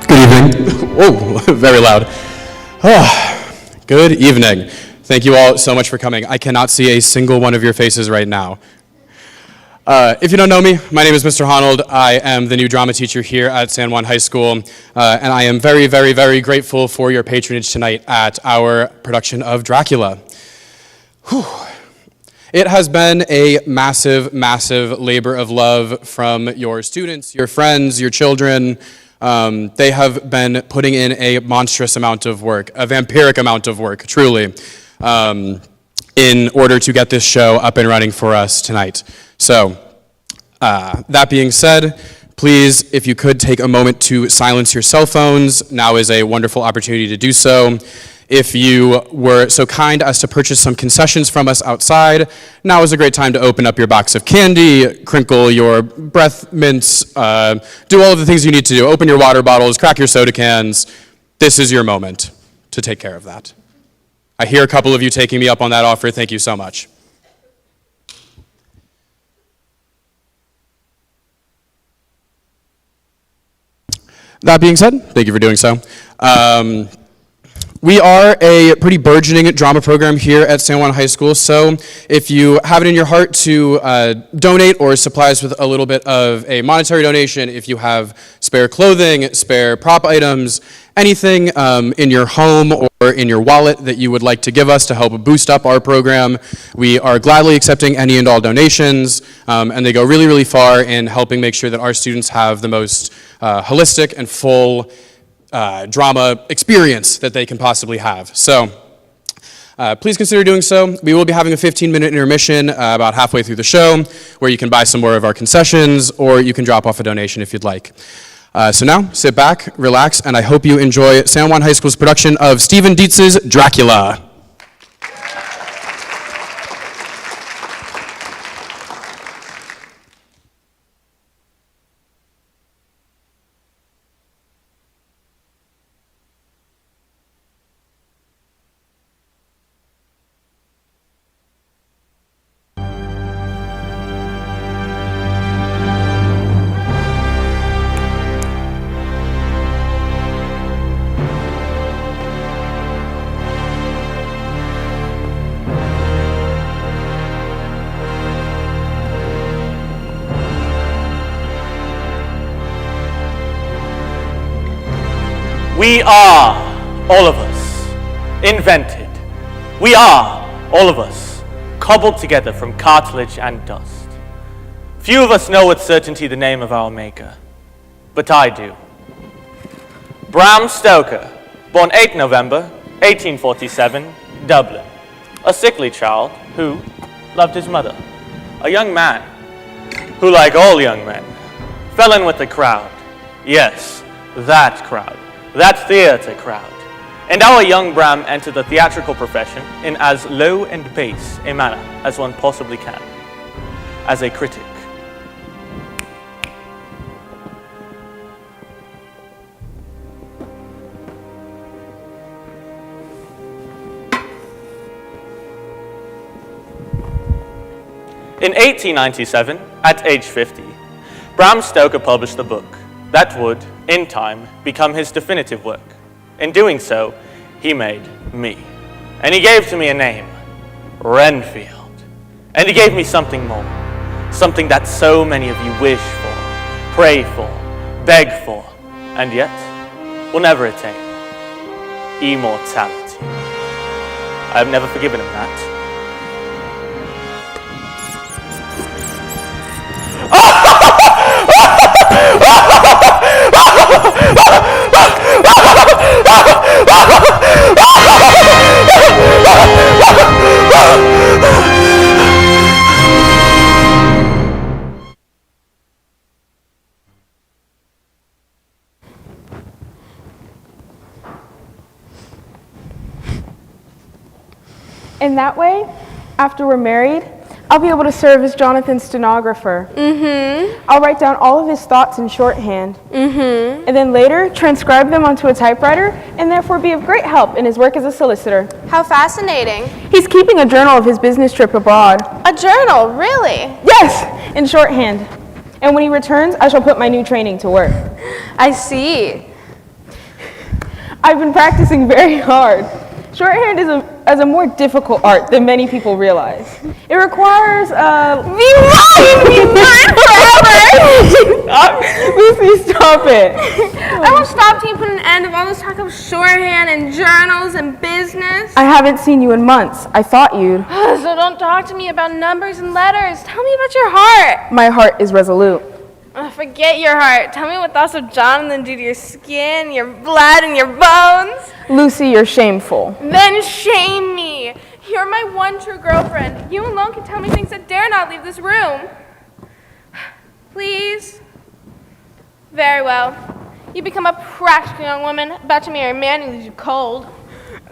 Good evening. Oh, very loud. Good evening. Thank you all so much for coming. I cannot see a single one of your faces right now. If you don't know me, my name is Mr. Honnold. I am the new drama teacher here at San Juan High School, and I am very, very, very grateful for your patronage tonight at our production of Dracula. Whew. It has been a massive, massive labor of love from your students, your friends, your children. They have been putting in a monstrous amount of work, a vampiric amount of work, truly, in order to get this show up and running for us tonight. So, that being said, please, if you could take a moment to silence your cell phones, now is a wonderful opportunity to do so. If you were so kind as to purchase some concessions from us outside, now is a great time to open up your box of candy, crinkle your breath mints, do all of the things you need to do. Open your water bottles, crack your soda cans. This is your moment to take care of that. I hear a couple of you taking me up on that offer. Thank you so much. That being said, thank you for doing so. We are a pretty burgeoning drama program here at San Juan High School, so if you have it in your heart to donate or supply us with a little bit of a monetary donation, if you have spare clothing, spare prop items, anything in your home or in your wallet that you would like to give us to help boost up our program, we are gladly accepting any and all donations, and they go really, really far in helping make sure that our students have the most holistic and full drama experience that they can possibly have. So please consider doing so. We will be having a 15-minute intermission about halfway through the show where you can buy some more of our concessions or you can drop off a donation if you'd like. So now, sit back, relax, and I hope you enjoy San Juan High School's production of Stephen Dietz's Dracula. We are, all of us, invented. We are, all of us, cobbled together from cartilage and dust. Few of us know with certainty the name of our maker, but I do. Bram Stoker, born 8 November, 1847, Dublin. A sickly child who loved his mother. A young man who, like all young men, fell in with the crowd. Yes, that crowd. That theatre crowd. And our young Bram entered the theatrical profession in as low and base a manner as one possibly can. As a critic. In 1897, at age 50, Bram Stoker published a book that would, in time, become his definitive work. In doing so, he made me. And he gave to me a name, Renfield. And he gave me something more, something that so many of you wish for, pray for, beg for, and yet will never attain. Immortality. I have never forgiven him that. In that way, after we're married, I'll be able to serve as Jonathan's stenographer. I'll write down all of his thoughts in shorthand. And then later, transcribe them onto a typewriter, and therefore be of great help in his work as a solicitor. How fascinating. He's keeping a journal of his business trip abroad. A journal, really? Yes, in shorthand. And when he returns, I shall put my new training to work. I see. I've been practicing very hard. Shorthand is a more difficult art than many people realize. It requires Be mine forever! Lucy, stop it. I won't stop till you put an end of all this talk of shorthand and journals and business. I haven't seen you in months. I thought you'd. So don't talk to me about numbers and letters. Tell me about your heart. My heart is resolute. Forget your heart. Tell me what thoughts of Jonathan do to your skin, your blood, and your bones. Lucy, you're shameful. Then shame me. You're my one true girlfriend. You alone can tell me things that dare not leave this room. Please? Very well. You become a practical young woman about to marry a man who leaves you cold.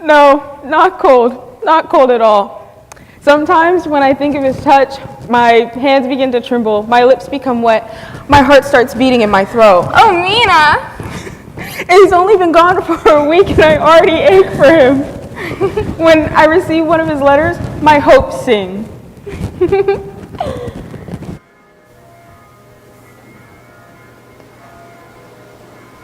No, not cold. Not cold at all. Sometimes when I think of his touch, my hands begin to tremble, my lips become wet, my heart starts beating in my throat. Oh, Mina! And he's only been gone for a week and I already ache for him. When I receive one of his letters, my hopes sing.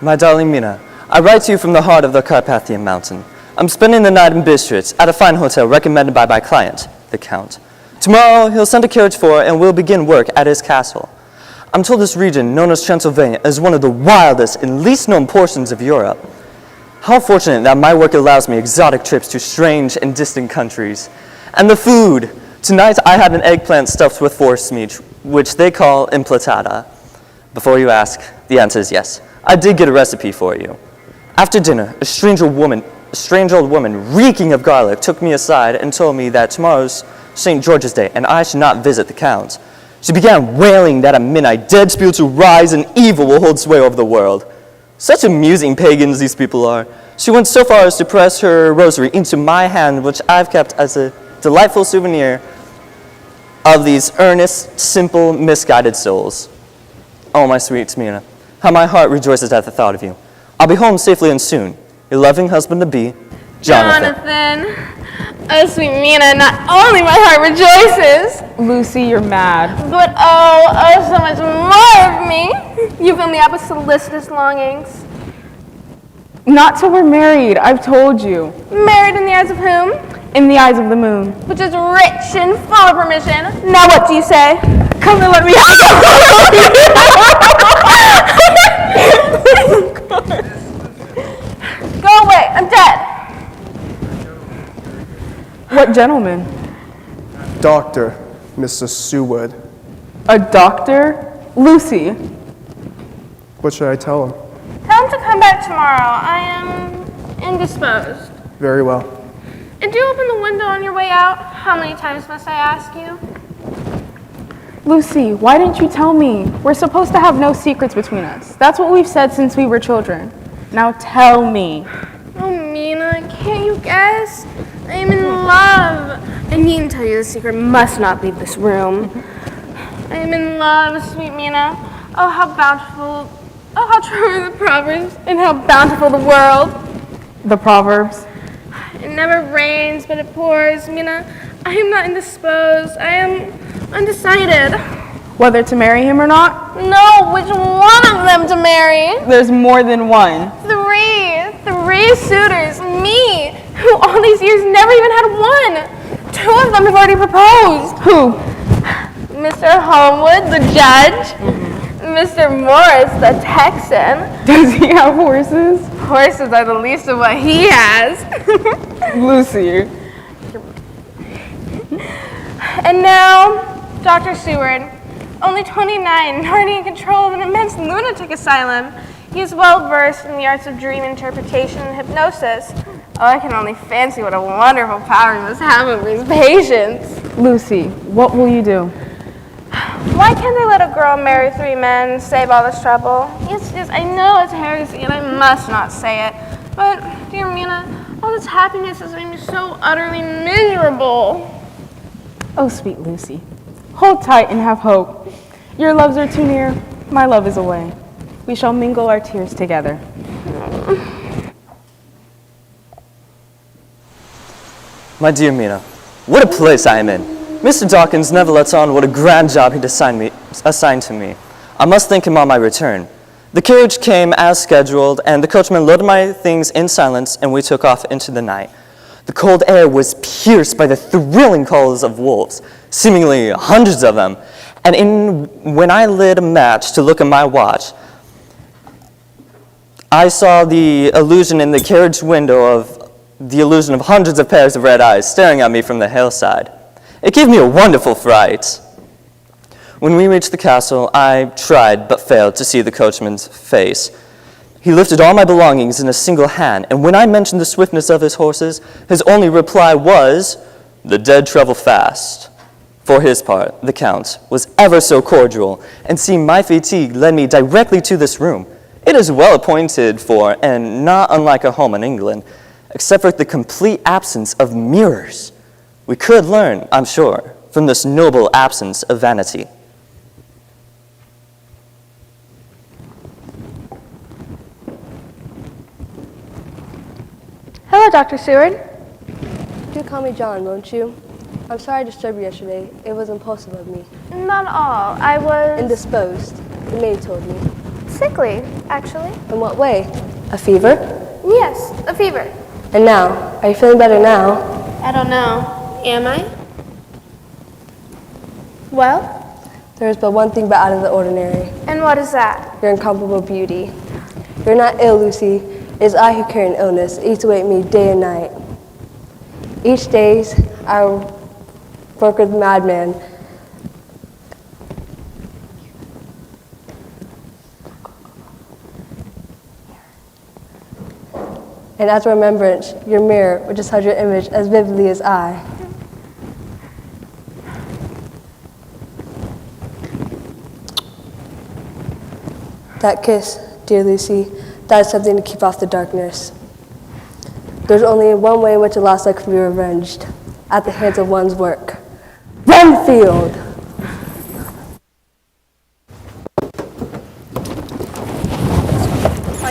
My darling Mina, I write to you from the heart of the Carpathian Mountain. I'm spending the night in Bistritz at a fine hotel recommended by my client, the Count. Tomorrow, he'll send a carriage for and we'll begin work at his castle. I'm told this region, known as Transylvania, is one of the wildest and least known portions of Europe. How fortunate that my work allows me exotic trips to strange and distant countries. And the food! Tonight I had an eggplant stuffed with forcemeat, which they call implatata. Before you ask, the answer is yes. I did get a recipe for you. After dinner, a strange old woman reeking of garlic took me aside and told me that tomorrow's St. George's Day and I should not visit the Count. She began wailing that at midnight dead spirits will rise and evil will hold sway over the world. Such amusing pagans these people are. She went so far as to press her rosary into my hand, which I've kept as a delightful souvenir of these earnest, simple, misguided souls. Oh, my sweet Mina, how my heart rejoices at the thought of you. I'll be home safely and soon. Your loving husband-to-be, Jonathan. Oh, sweet Mina, not only my heart rejoices, Lucy, you're mad. but oh, so much more of me. You fill me up with solicitous longings. Not till we're married, I've told you. Married in the eyes of whom? In the eyes of the moon. Which is rich and full of permission. Now what do you say? Come and let me Go away, I'm dead. What gentleman? Doctor, Mr. Seward. A doctor? Lucy. What should I tell him? Tell him to come back tomorrow. I am indisposed. Very well. And do open the window on your way out. How many times must I ask you? Lucy, why didn't you tell me? We're supposed to have no secrets between us. That's what we've said since we were children. Now tell me. Oh, Mina, can't you guess? I am in love. I needn't tell you the secret must not leave this room. I am in love, sweet Mina. Oh, how bountiful. Oh, how true are the Proverbs, and how bountiful the world. The Proverbs. It never rains, but it pours. Mina, I am not indisposed. I am undecided. Whether to marry him or not? No, which one of them to marry? There's more than one. Three suitors. Me, who all these years never even had one. Two of them have already proposed. Who? Mr. Homewood, the judge. Mr. Morris, the Texan. Does he have horses? Horses are the least of what he has. Lucy. And now, Dr. Seward, only 29, already in control of an immense lunatic asylum. He is well versed in the arts of dream interpretation and hypnosis. Oh, I can only fancy what a wonderful power he must have over his patients. Lucy, what will you do? Why can't they let a girl marry 3 men, save all this trouble? Yes, I know it's heresy and I must not say it. But, dear Mina, all this happiness has made me so utterly miserable. Oh, sweet Lucy. Hold tight and have hope. Your loves are too near, my love is away. We shall mingle our tears together. My dear Mina, what a place I am in. Mr. Dawkins never lets on what a grand job he'd assigned to me. I must thank him on my return. The carriage came as scheduled, and the coachman loaded my things in silence, and we took off into the night. The cold air was pierced by the thrilling calls of wolves, seemingly hundreds of them. And when I lit a match to look at my watch, I saw the illusion in the carriage window of the illusion of hundreds of pairs of red eyes staring at me from the hillside. It gave me a wonderful fright. When we reached the castle, I tried but failed to see the coachman's face. He lifted all my belongings in a single hand, and when I mentioned the swiftness of his horses, his only reply was, "The dead travel fast." For his part, the Count was ever so cordial, and seeing my fatigue led me directly to this room. It is well appointed for, and not unlike a home in England, except for the complete absence of mirrors. We could learn, I'm sure, from this noble absence of vanity. Hello, Dr. Seward. Do call me John, won't you? I'm sorry I disturbed you yesterday. It was impulsive of me. Not all. I was Indisposed. The maid told me. sickly, actually. In what way? A fever? Yes, a fever. And now? Are you feeling better now? I don't know. Am I? Well, There is but one thing but out of the ordinary. and what is that? Your incomparable beauty. You're not ill, Lucy. It is I who carry an illness. It eats away at me day and night. Each day's I work with madman. And as a remembrance, your mirror, which has held your image as vividly as I. That kiss, dear Lucy, that is something to keep off the darkness. There's only one way in which a lost life can be revenged, at the hands of one's work. Renfield!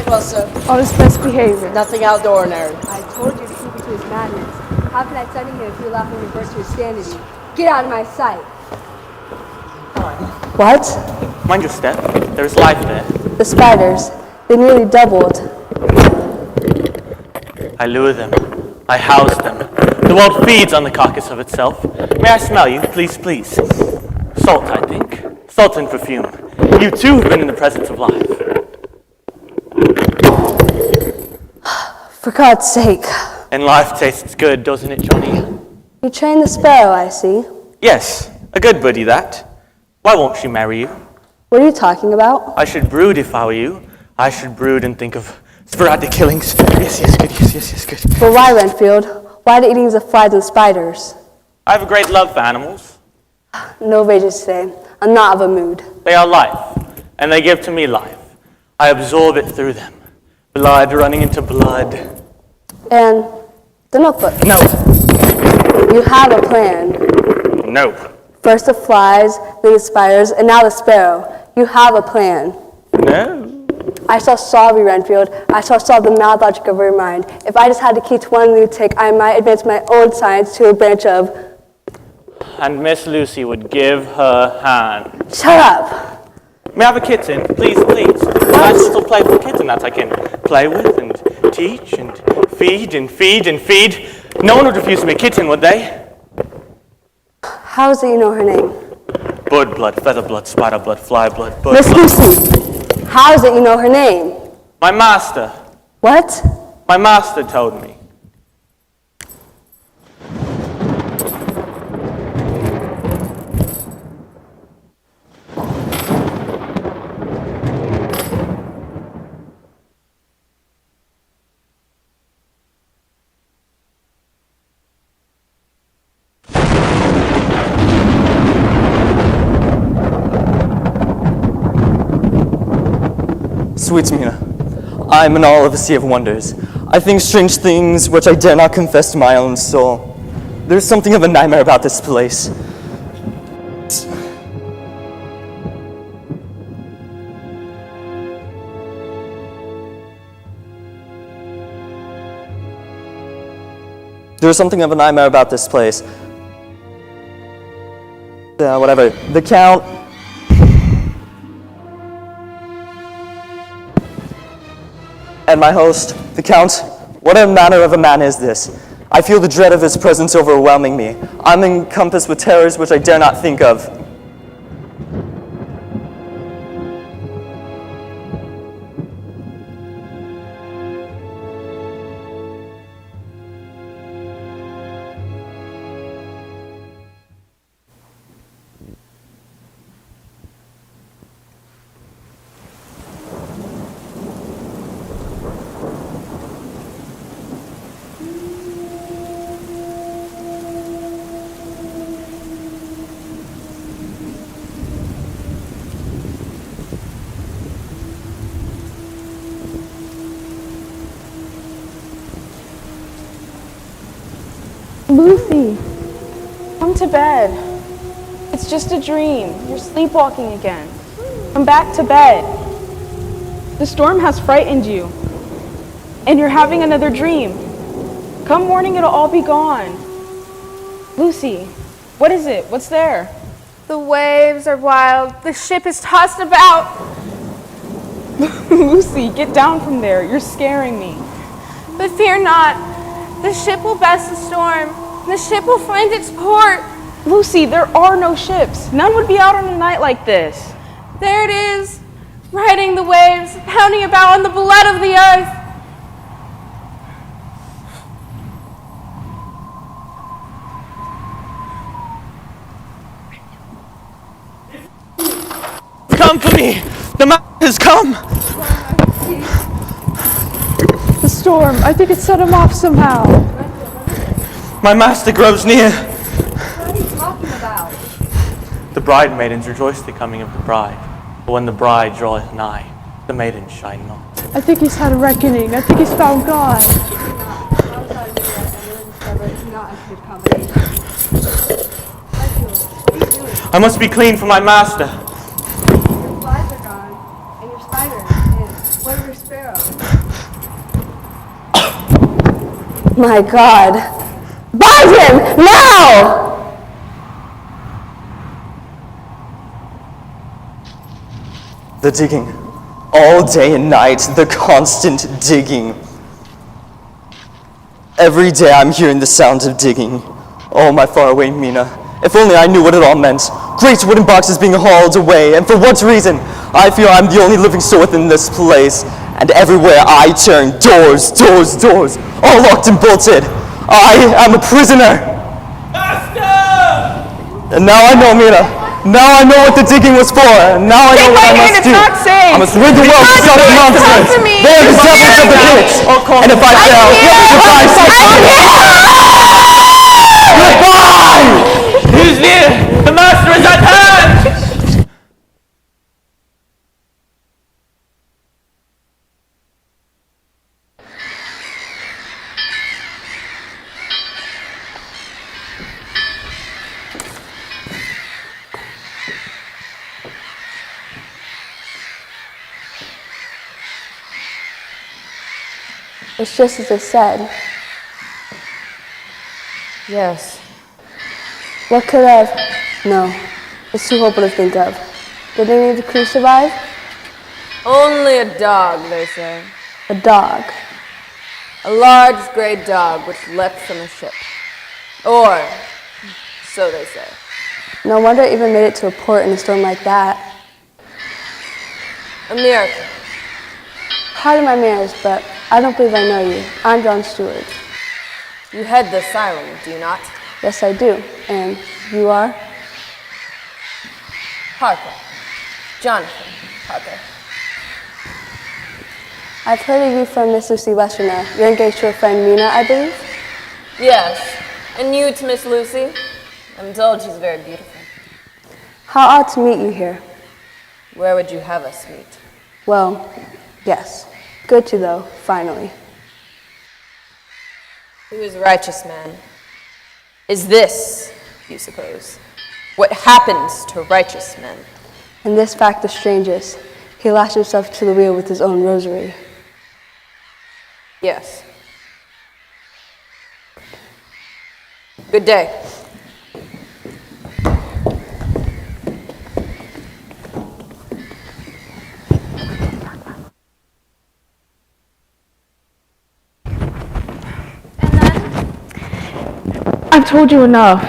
Well, sir, On his best behavior. nothing out of the ordinary. I told you to keep it to his madness. How can I study him if you allow him to reverse to his sanity? Get out of my sight! What? Mind your step. There is life there. The spiders. They nearly doubled. I lure them. I house them. The world feeds on the carcass of itself. May I smell you? Please, please. Salt, I think. Salt and perfume. You too have been in the presence of life. For God's sake. And life tastes good, doesn't it, Johnny? You train the sparrow, I see. Yes, a good birdie that. Why won't she marry you? What are you talking about? I should brood if I were you. I should brood and think of sporadic killings. Yes, good, yes, good. But why, Renfield? Why the eatings of flies and spiders? I have a great love for animals. No rages today. I'm not of a mood. They are life, and they give to me life. I absorb it through them. Blood running into blood. And the notebook. No, You have a plan. no, First the flies, then the spiders, and now the sparrow. You have a plan. no. I shall solve you, Renfield. I shall solve the mad logic of your mind. If I just had to teach one lunatic, I might advance my own science to a branch of... And Miss Lucy would give her hand. Shut up! May I have a kitten? Please, please. A nice little playful kitten that I can play with and teach and feed and feed and feed. No one would refuse me a kitten, would they? How is it you know her name? Bird blood, feather blood, spider blood, fly blood, bird Miss blood. Lucy! How is it you know her name? My master. What? My master told me. Sweet Mina, I am in all of a sea of wonders. I think strange things which I dare not confess to my own soul. There's something of a nightmare about this place. There's something of a nightmare about this place. Whatever. The Count... And my host, the Count, what a manner of a man is this? I feel the dread of his presence overwhelming me. I'm encompassed with terrors which I dare not think of. Lucy, come to bed. It's just a dream. You're sleepwalking again. Come back to bed. The storm has frightened you, and you're having another dream. Come morning, it'll all be gone. Lucy, what is it? What's there? The waves are wild. The ship is tossed about. Lucy, get down from there. You're scaring me. But fear not. The ship will best the storm. The ship will find its port. Lucy, there are no ships. None would be out on a night like this. There it is, riding the waves, pounding about on the blood of the earth. Come for me! The master has come! The storm, I think it set him off somehow. My master grows near. What are you talking about? The bride maidens rejoice the coming of the bride. But when the bride draweth nigh, the maidens shine not. I think he's had a reckoning. I think he's found God. I must be clean for my master. Your flies are gone, and your spiders, and what of your sparrow? My God. Bind him! Now! The digging. All day and night, the constant digging. Every day I'm hearing the sounds of digging. Oh, my faraway Mina. If only I knew what it all meant. Great wooden boxes being hauled away, and for what reason? I feel I'm the only living soul within this place. And everywhere I turn, doors, doors, doors, all locked and bolted. I am a prisoner. Master! And now I know, Mina. Now I know what the digging was for. And now I know what I must do. I must rid the world of such nonsense. They are the devils of the pit. And if I fail, goodbye, goodbye! Who's near? The master is at hand! It's just as I said. Yes. What could have? No. It's too horrible to think of. Did any of the crew survive? Only a dog, they say. A dog. A large gray dog which leapt from a ship. Or, so they say. No wonder it even made it to a port in a storm like that. A miracle. Pardon my manners, but I don't believe I know you. I'm John Stewart. You head the asylum, do you not? Yes, I do. And you are? Parker. Jonathan Parker. I've heard of you from Miss Lucy Westerner. You're engaged to her friend Mina, I believe? Yes. And you to Miss Lucy? I'm told she's very beautiful. How odd to meet you here. Where would you have us meet? Well, yes. Good to, though, finally. Who is righteous man? Is this, you suppose, what happens to righteous men? And this fact the strangest. He lashed himself to the wheel with his own rosary. Yes. Good day. I've told you enough.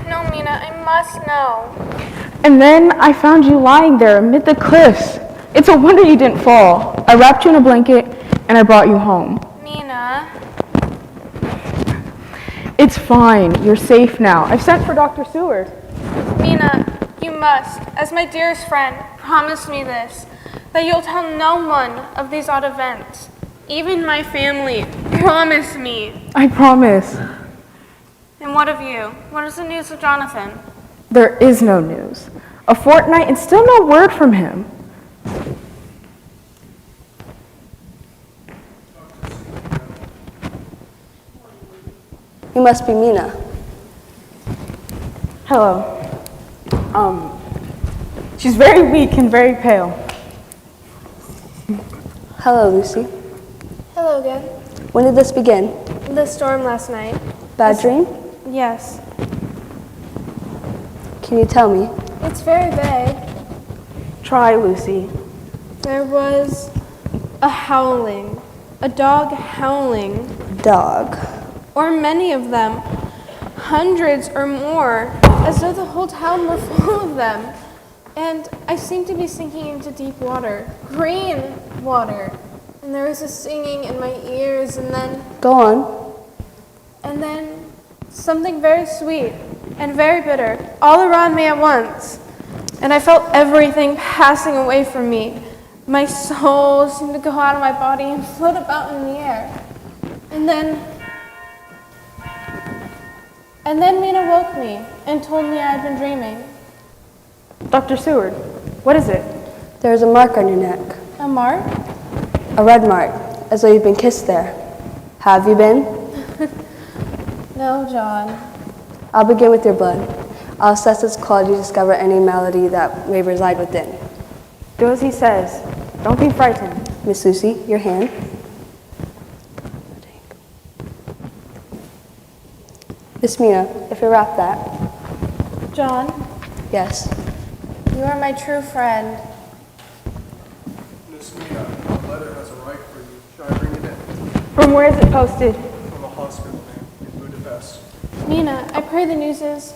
No, Mina, I must know. And then I found you lying there amid the cliffs. It's a wonder you didn't fall. I wrapped you in a blanket and I brought you home. Mina. It's fine. You're safe now. I've sent for Dr. Seward. Mina, you must, as my dearest friend, promise me this, that you'll tell no one of these odd events. Even my family. Promise me. I promise. And what of you? What is the news of Jonathan? There is no news. A fortnight and still no word from him. You must be Mina. Hello. She's very weak and very pale. Hello, Lucy. Hello again. When did this begin? The storm last night. Bad dream? Yes. Can you tell me? It's very vague. Try, Lucy. There was a howling. A dog howling. Dog. Or many of them. Hundreds or more. As though the whole town were full of them. And I seemed to be sinking into deep water. Green water. And there was a singing in my ears, and then Go on. something very sweet and very bitter all around me at once. And I felt everything passing away from me. My soul seemed to go out of my body and float about in the air. And then Mina woke me and told me I had been dreaming. Dr. Seward, what is it? There's a mark on your neck. A mark? A red mark, as though you've been kissed there. Have you been? No, John. I'll begin with your blood. I'll assess its quality to discover any malady that may reside within. Do as he says. Don't be frightened. Miss Lucy, your hand. Miss Mina, if you wrap that. John, Yes. you are my true friend. Miss Mina, a letter has arrived for you. Shall I bring it in? From where is it posted? From a hospital, ma'am, in Budapest. Mina, I pray the news is...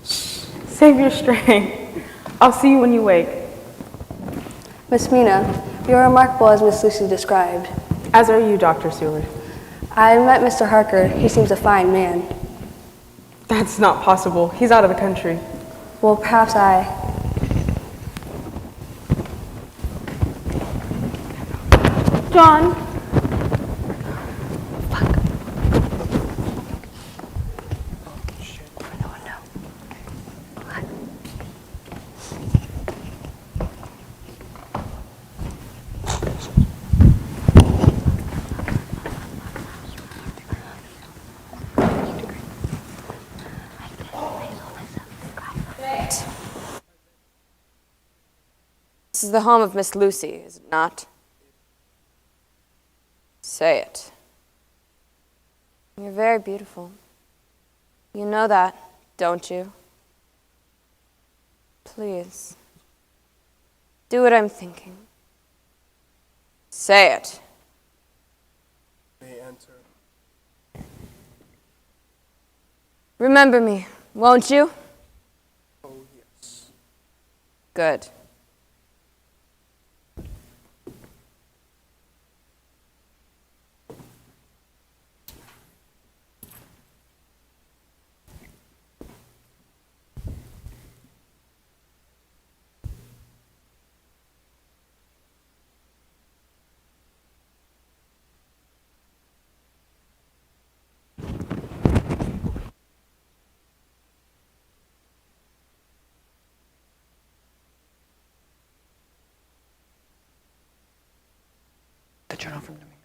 Save your strength. I'll see you when you wake. Miss Mina, you're remarkable as Miss Lucy described. As are you, Dr. Seward. I met Mr. Harker. He seems a fine man. That's not possible. He's out of the country. Well, perhaps I... John, This is the home of Miss Lucy, is it not? Say it. You're very beautiful. You know that, don't you? Please. Do what I'm thinking. Say it. May enter. Remember me, won't you? Oh, yes. Good. The journal from Domingo.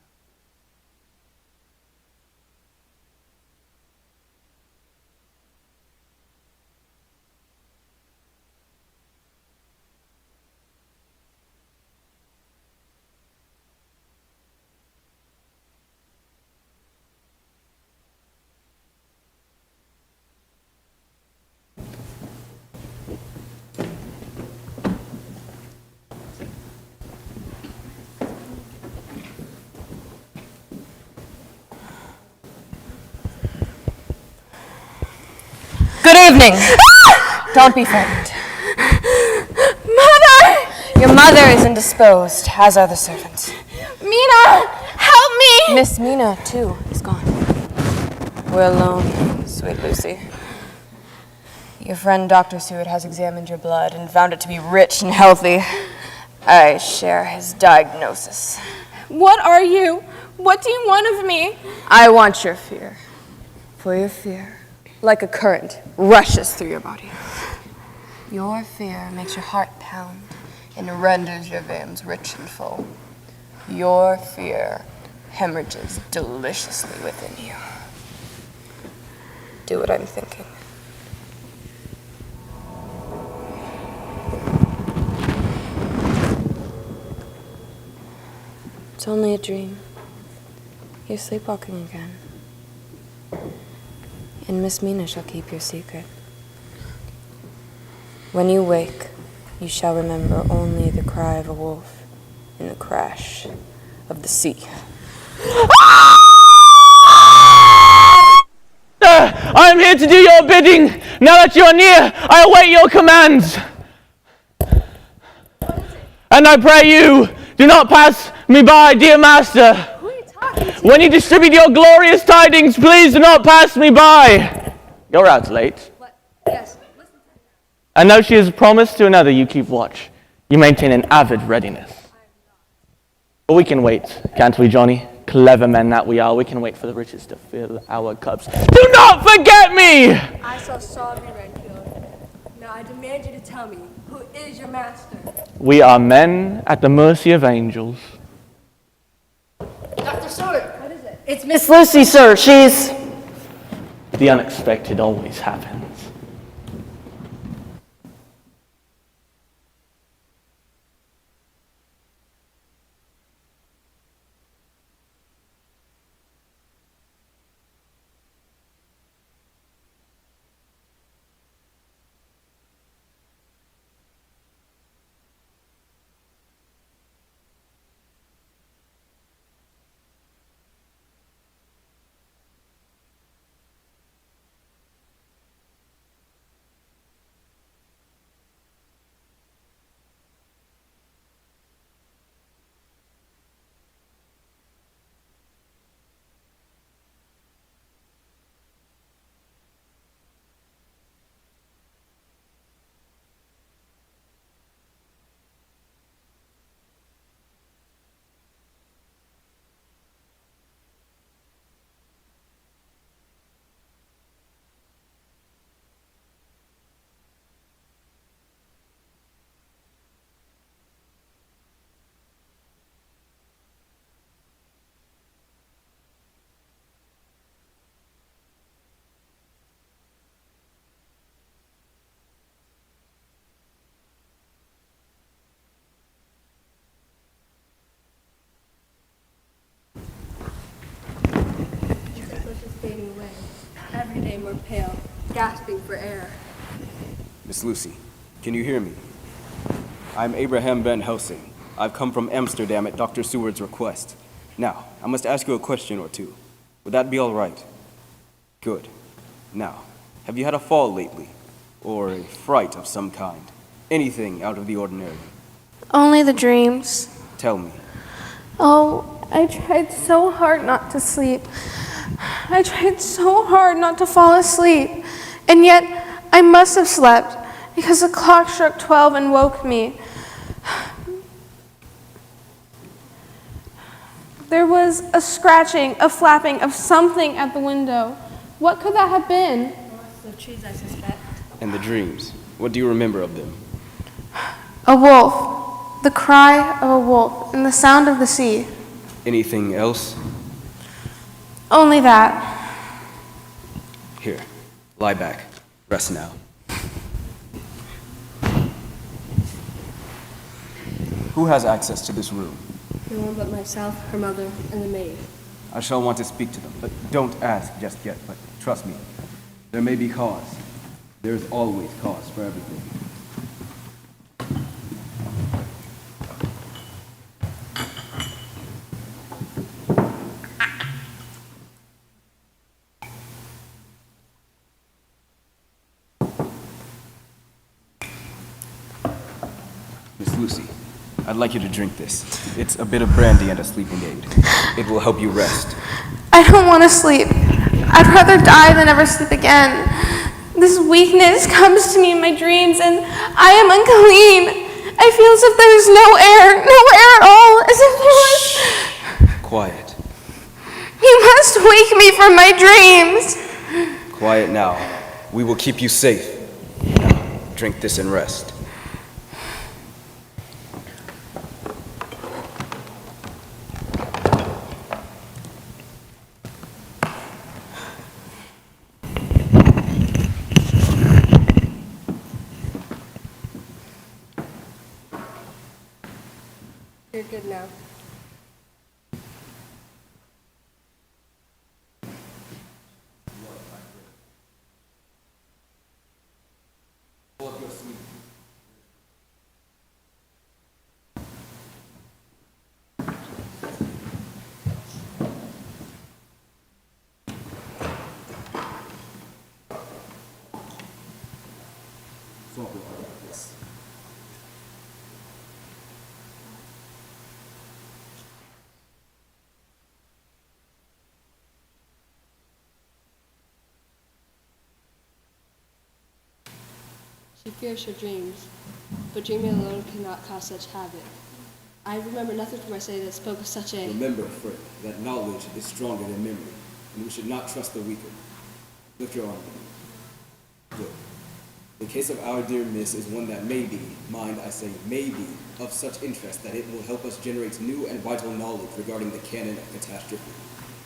Good evening. Don't be frightened. Mother! Your mother is indisposed, as are the servants. Mina, help me! Miss Mina, too, is gone. We're alone, sweet Lucy. Your friend Dr. Seward has examined your blood and found it to be rich and healthy. I share his diagnosis. What are you? What do you want of me? I want your fear. For your fear, like a current, rushes through your body. Your fear makes your heart pound and renders your veins rich and full. Your fear hemorrhages deliciously within you. Do what I'm thinking. It's only a dream. You're sleepwalking again. And Miss Mina shall keep your secret. When you wake, you shall remember only the cry of a wolf and the crash of the sea. I am here to do your bidding. Now that you are near, I await your commands. And I pray you, do not pass me by, dear master. Who are you talking to? When you distribute your glorious tidings, please do not pass me by. Your route's late. What? Yes. Listen. I know she has promised to another you keep watch. You maintain an avid readiness. But we can wait, can't we, Johnny? Clever men that we are, we can wait for the riches to fill our cups. Do not forget me! I shall solve you, Redfield. Now I demand you to tell me, who is your master? We are men at the mercy of angels. Dr. Seward, what is it? It's Miss Lucy, sir. She's... The unexpected always happens. Fading away. Every day more pale, gasping for air. Miss Lucy, can you hear me? I'm Abraham Ben Helsing. I've come from Amsterdam at Dr. Seward's request. Now, I must ask you a question or two. Would that be all right? Good. Now, have you had a fall lately? Or a fright of some kind? Anything out of the ordinary? Only the dreams. Tell me. Oh, I tried so hard not to sleep. I tried so hard not to fall asleep. And yet, I must have slept because the clock struck 12 and woke me. There was a scratching, a flapping of something at the window. What could that have been? The trees, I suspect. And the dreams, what do you remember of them? A wolf. The cry of a wolf and the sound of the sea. Anything else? Only that. Here, lie back. Rest now. Who has access to this room? No one but myself, her mother, and the maid. I shall want to speak to them, but don't ask just yet. But trust me, there may be cause. There's always cause for everything. I'd like you to drink this. It's a bit of brandy and a sleeping aid. It will help you rest. I don't want to sleep. I'd rather die than ever sleep again. This weakness comes to me in my dreams, and I am unclean. I feel as if there's no air at all, as if there was... Quiet. You must wake me from my dreams. Quiet now. We will keep you safe. Now, drink this and rest. You're good now. She fears her dreams, but dreaming alone cannot cause such havoc. I remember nothing from my study that spoke of such a... Remember, friend, that knowledge is stronger than memory, and we should not trust the weaker. Lift your arm. Good. The case of our dear Miss is one that may be, mind I say may be, of such interest that it will help us generate new and vital knowledge regarding the canon of catastrophe.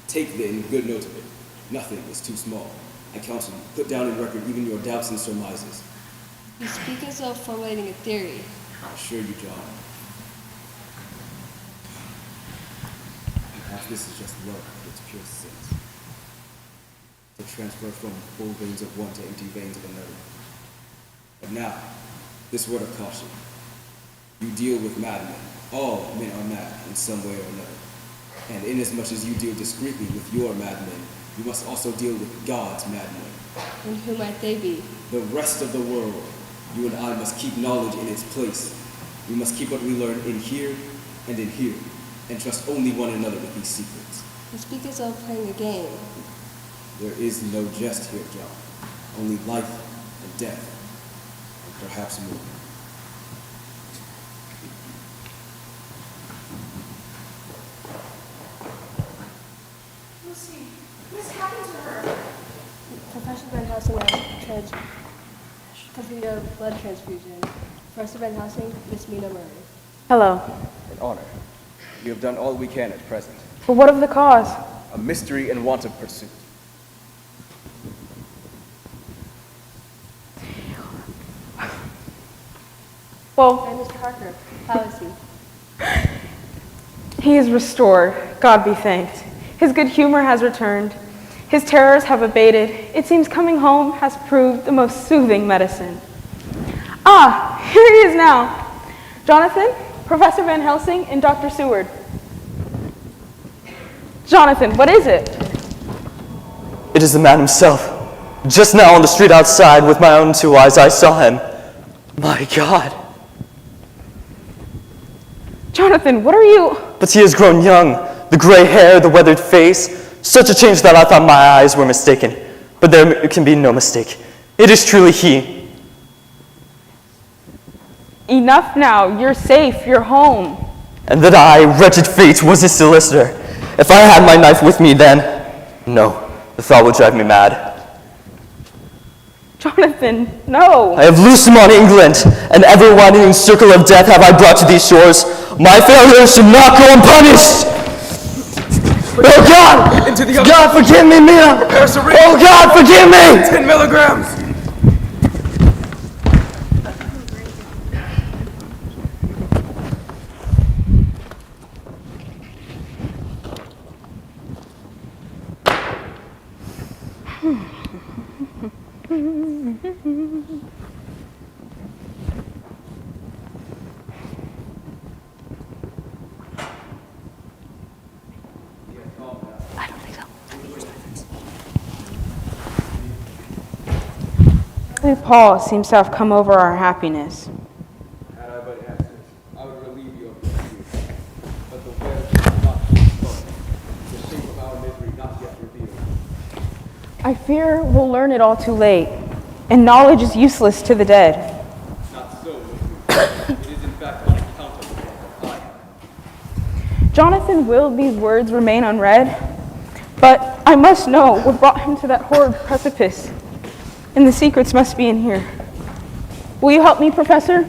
Take then good note of it. Nothing is too small. I counsel you, put down in record even your doubts and surmises. You speak as though formulating a theory. I assure you, John. Perhaps this is just love at its pure sense. To transfer from full veins of one to empty veins of another. But now, this word of caution. You deal with madmen. All men are mad in some way or another. And inasmuch as you deal discreetly with your madmen, you must also deal with God's madmen. And who might they be? The rest of the world. You and I must keep knowledge in its place. We must keep what we learn in here and in here, and trust only one another with these secrets. You speak as though playing a game. There is no jest here, John. Only life and death, and perhaps more. Lucy, what's happened to her? Professor Van Helsing has completed a blood transfusion. Professor Van Helsing, Miss Mina Murray. Hello. An honor. We have done all we can at present. But what of the cause? A mystery and want of pursuit. Well, And Mr. Harker, how is he? he is restored. God be thanked. His good humor has returned. His terrors have abated. It seems coming home has proved the most soothing medicine. Ah, here he is now. Jonathan, Professor Van Helsing, and Dr. Seward. Jonathan, what is it? It is the man himself. Just now on the street outside, with my own two eyes, I saw him. My God. Jonathan, what are you? But he has grown young. The gray hair, the weathered face. Such a change that I thought my eyes were mistaken. But there can be no mistake. It is truly he. Enough now. You're safe. You're home. And that I, wretched fate, was his solicitor. If I had my knife with me then, no, the thought would drive me mad. Jonathan, no. I have loosed him on England, and ever-widening circle of death have I brought to these shores. My failure should not go unpunished. Oh God! God, forgive me, Mia! Oh God, forgive me! 10 milligrams! Paul seems to have come over our happiness. Had I but answers, I would relieve you of I fear we'll learn it all too late, and knowledge is useless to the dead. Not so. It is in fact unaccountable. Jonathan willed these words remain unread, but I must know what brought him to that horrid precipice, and the secrets must be in here. Will you help me, Professor?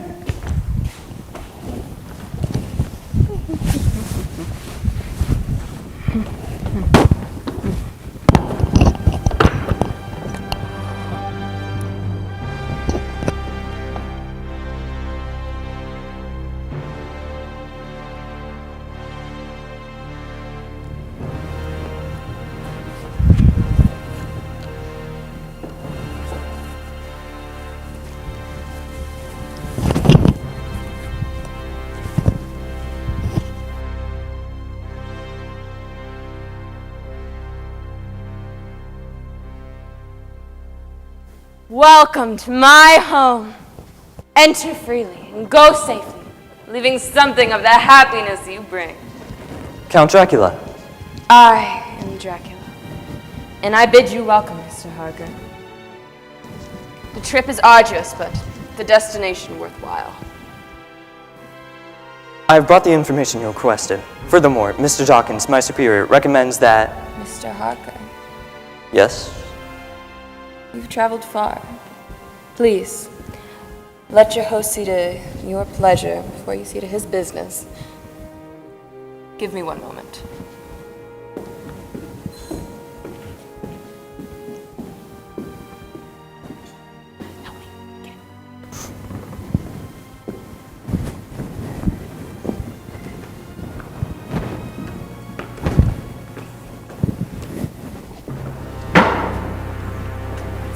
Welcome to my home. Enter freely and go safely, leaving something of the happiness you bring. Count Dracula. I am Dracula, and I bid you welcome, Mr. Harker. The trip is arduous, but the destination worthwhile. I have brought the information you requested. Furthermore, Mr. Dawkins, my superior, recommends that... Mr. Harker, Yes? you've traveled far. Please, let your host see to your pleasure before you see to his business. Give me one moment.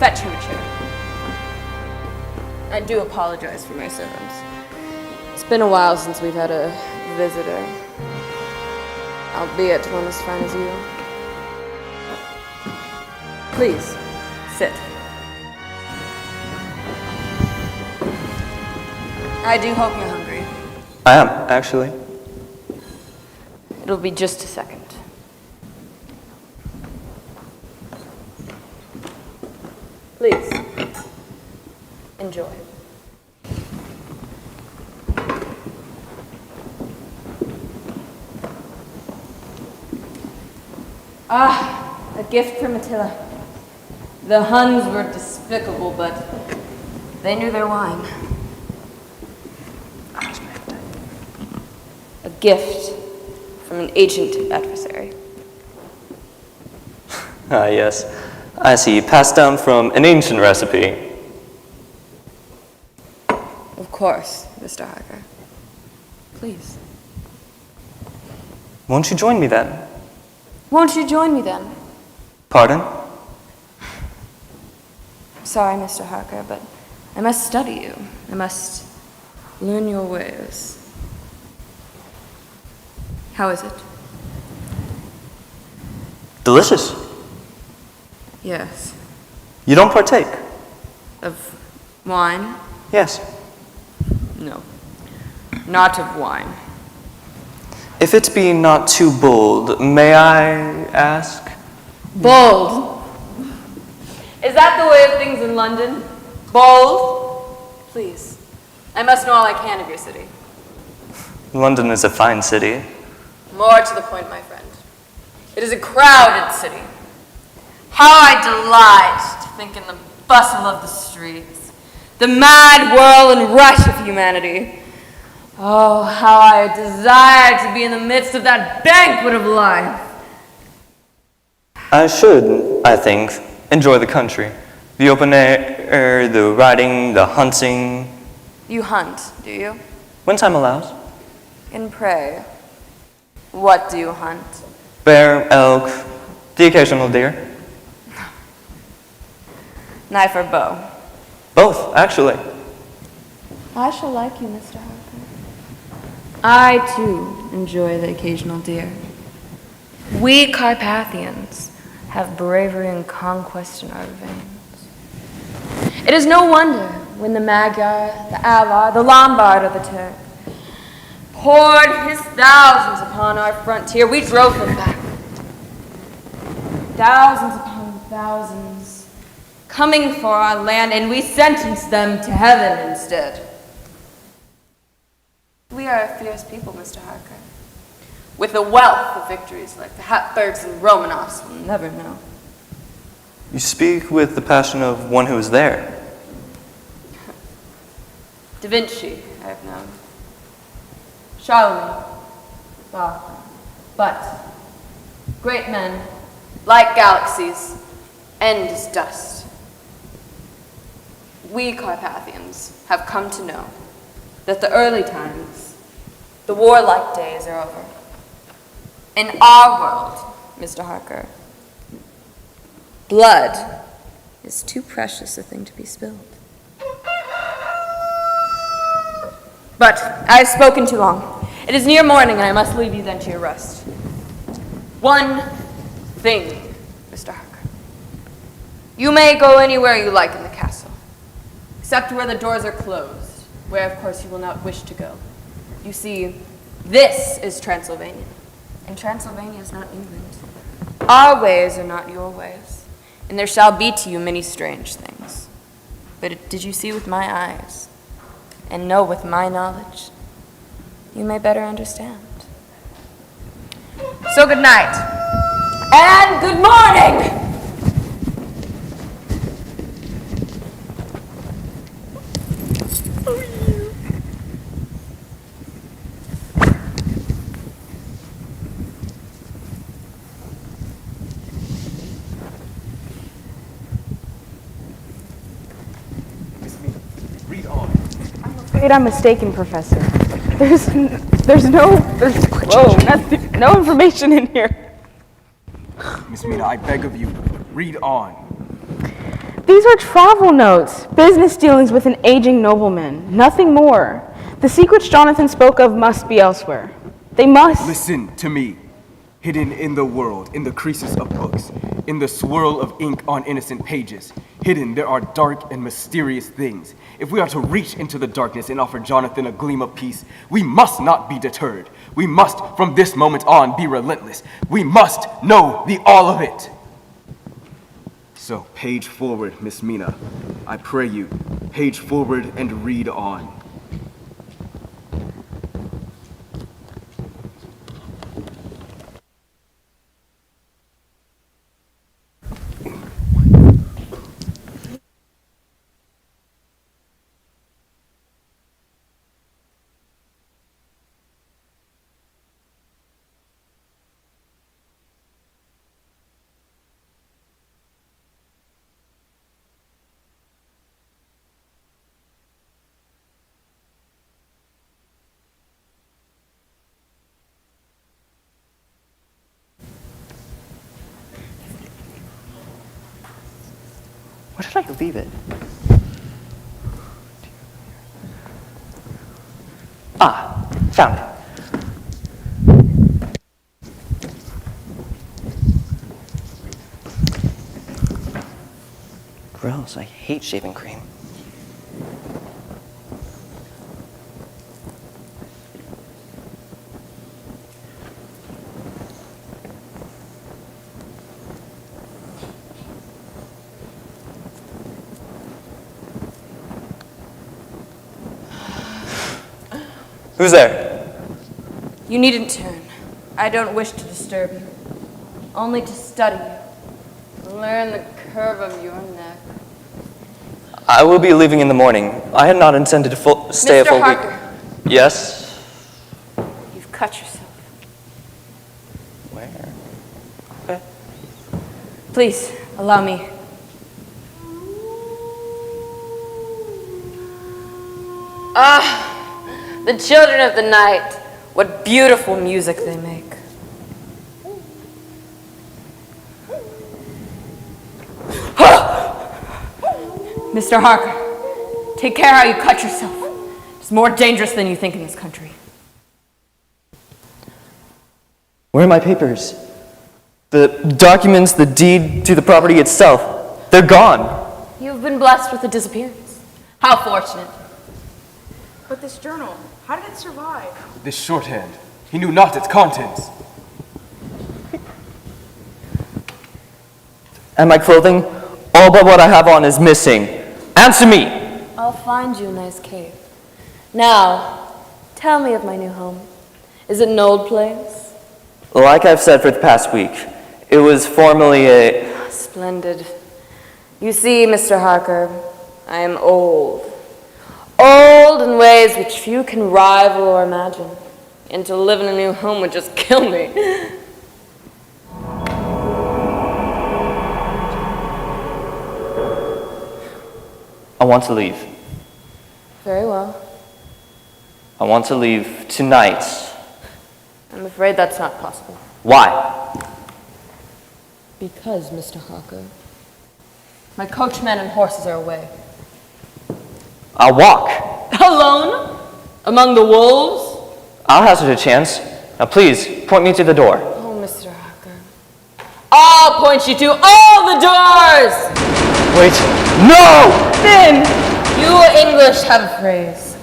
Fetch him a chair. I do apologize for my servants. It's been a while since we've had a visitor, albeit one as fine as you. Please, sit. I do hope you're hungry. I am, actually. It'll be just a second. Please, enjoy. Ah, a gift from Attila. The Huns were despicable, but they knew their wine. A gift from an ancient adversary. Ah, yes. I see. Passed down from an ancient recipe. Of course, Mr. Harker. Please. Won't you join me then? Won't you join me then? Pardon? Sorry, Mr. Harker, but I must study you. I must learn your ways. How is it? Delicious. Yes. You don't partake? Of wine? Yes. No. Not of wine. If it be not too bold, may I ask? Bold? Is that the way of things in London? Bold? Please. I must know all I can of your city. London is a fine city. More to the point, my friend. It is a crowded city. How I delight to think in the bustle of the streets, the mad whirl and rush of humanity. Oh, how I desire to be in the midst of that banquet of life. I should, I think, enjoy the country. The open air, the riding, the hunting. You hunt, do you? When time allows. And pray, what do you hunt? Bear, elk, the occasional deer. Knife or bow? Both, actually. I shall like you, Mr. Harker. I, too, enjoy the occasional deer. We Carpathians have bravery and conquest in our veins. It is no wonder when the Magyar, the Avar, the Lombard, or the Turk poured his thousands upon our frontier, we drove them back. Thousands upon thousands, coming for our land, and we sentenced them to heaven instead. We are a fierce people, Mr. Harker, with a wealth of victories like the Habsburgs and Romanovs will never know. You speak with the passion of one who was there. Da Vinci, I have known. Charlemagne, Bach, but great men, like galaxies, end as dust. We Carpathians have come to know that the early times, the warlike days are over. In our world, Mr. Harker, blood is too precious a thing to be spilled. But I have spoken too long. It is near morning, and I must leave you then to your rest. One thing, Mr. Harker. You may go anywhere you like in the castle, except where the doors are closed, where, of course, you will not wish to go. You see, this is Transylvania, and Transylvania is not England. Our ways are not your ways, and there shall be to you many strange things. But did you see with my eyes, and know with my knowledge, you may better understand. So good night, and good morning! I'm mistaken, Professor. There's no information in here. Miss Mina, I beg of you, read on. These are travel notes, business dealings with an aging nobleman, nothing more. The secrets Jonathan spoke of must be elsewhere. They must. Listen to me. Hidden in the world, in the creases of books, in the swirl of ink on innocent pages. Hidden, there are dark and mysterious things. If we are to reach into the darkness and offer Jonathan a gleam of peace, we must not be deterred. We must, from this moment on, be relentless. We must know the all of it. So, page forward, Miss Mina. I pray you, page forward and read on. Where did I leave it? Ah, found it. Gross, I hate shaving cream. Who's there? You needn't turn. I don't wish to disturb you. Only to study you. Learn the curve of your neck. I will be leaving in the morning. I had not intended to stay a full Mr. Harker. week. Yes? You've cut yourself. Where? Okay. Please, allow me. Ah! The children of the night, what beautiful music they make. Mr. Harker, take care how you cut yourself. It's more dangerous than you think in this country. Where are my papers? The documents, the deed to the property itself. They're gone. You've been blessed with a disappearance. How fortunate. But this journal, how did it survive? This shorthand, he knew not its contents. And my clothing? All but what I have on is missing. Answer me! I'll find you a nice cave. Now, tell me of my new home. Is it an old place? Like I've said for the past week, it was formerly a... Splendid. You see, Mr. Harker, I am old. Old in ways which few can rival or imagine. And to live in a new home would just kill me. I want to leave. Very well. I want to leave tonight. I'm afraid that's not possible. Why? Because, Mr. Harker, my coachman and horses are away. I'll walk. Alone? Among the wolves? I'll hazard a chance. Now please, point me to the door. Oh, Mr. Harker. I'll point you to all the doors! Wait. No! Finn! You English have a phrase.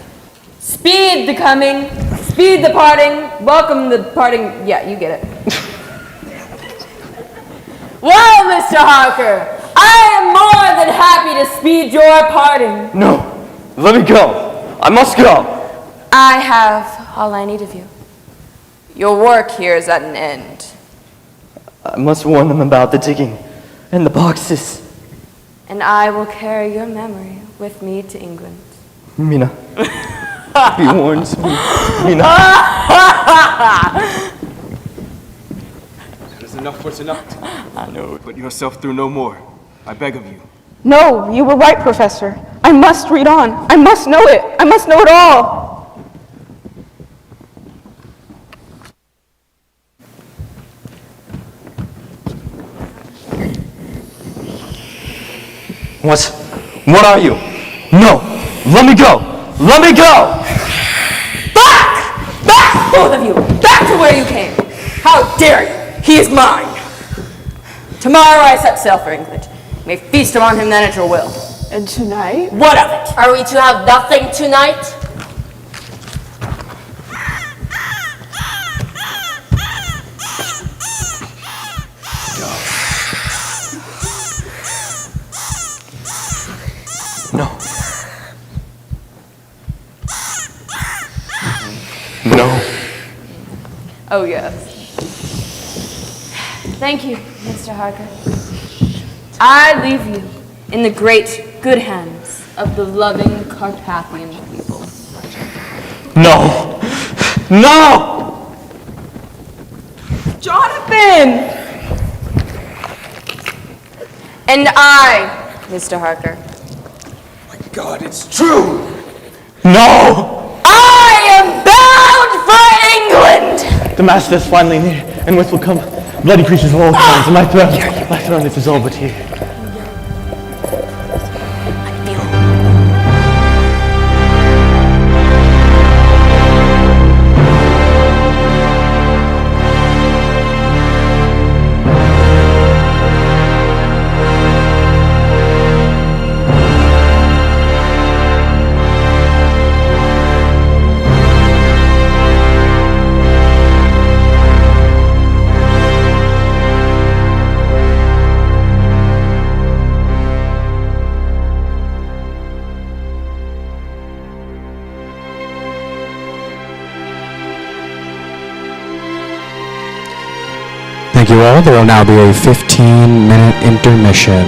Speed the coming, speed the parting, welcome the parting. Yeah, you get it. Well, Mr. Harker, I am more than happy to speed your parting. No. Let me go. I must go. I have all I need of you. Your work here is at an end. I must warn them about the digging and the boxes. And I will carry your memory with me to England. Mina. Be warned. Mina. That is enough for tonight. I know. Put yourself through no more. I beg of you. No, you were right, Professor. I must read on. I must know it. I must know it all. What are you? No! Let me go! Let me go! Back! Back, both of you! Back to where you came! How dare you! He is mine! Tomorrow I set sail for England. You may feast upon him then at your will. And tonight? What of it? Are we to have nothing tonight? No. No. Oh, yes. Thank you, Mr. Harker. I leave you in the great, good hands of the loving Carpathian people. No! No! Jonathan! And I, Mr. Harker, God, it's true! No! I am bound for England! The master is finally near, and with will come bloody creatures of all kinds, and my throne is all but here. Thank you all. There will now be a 15-minute intermission.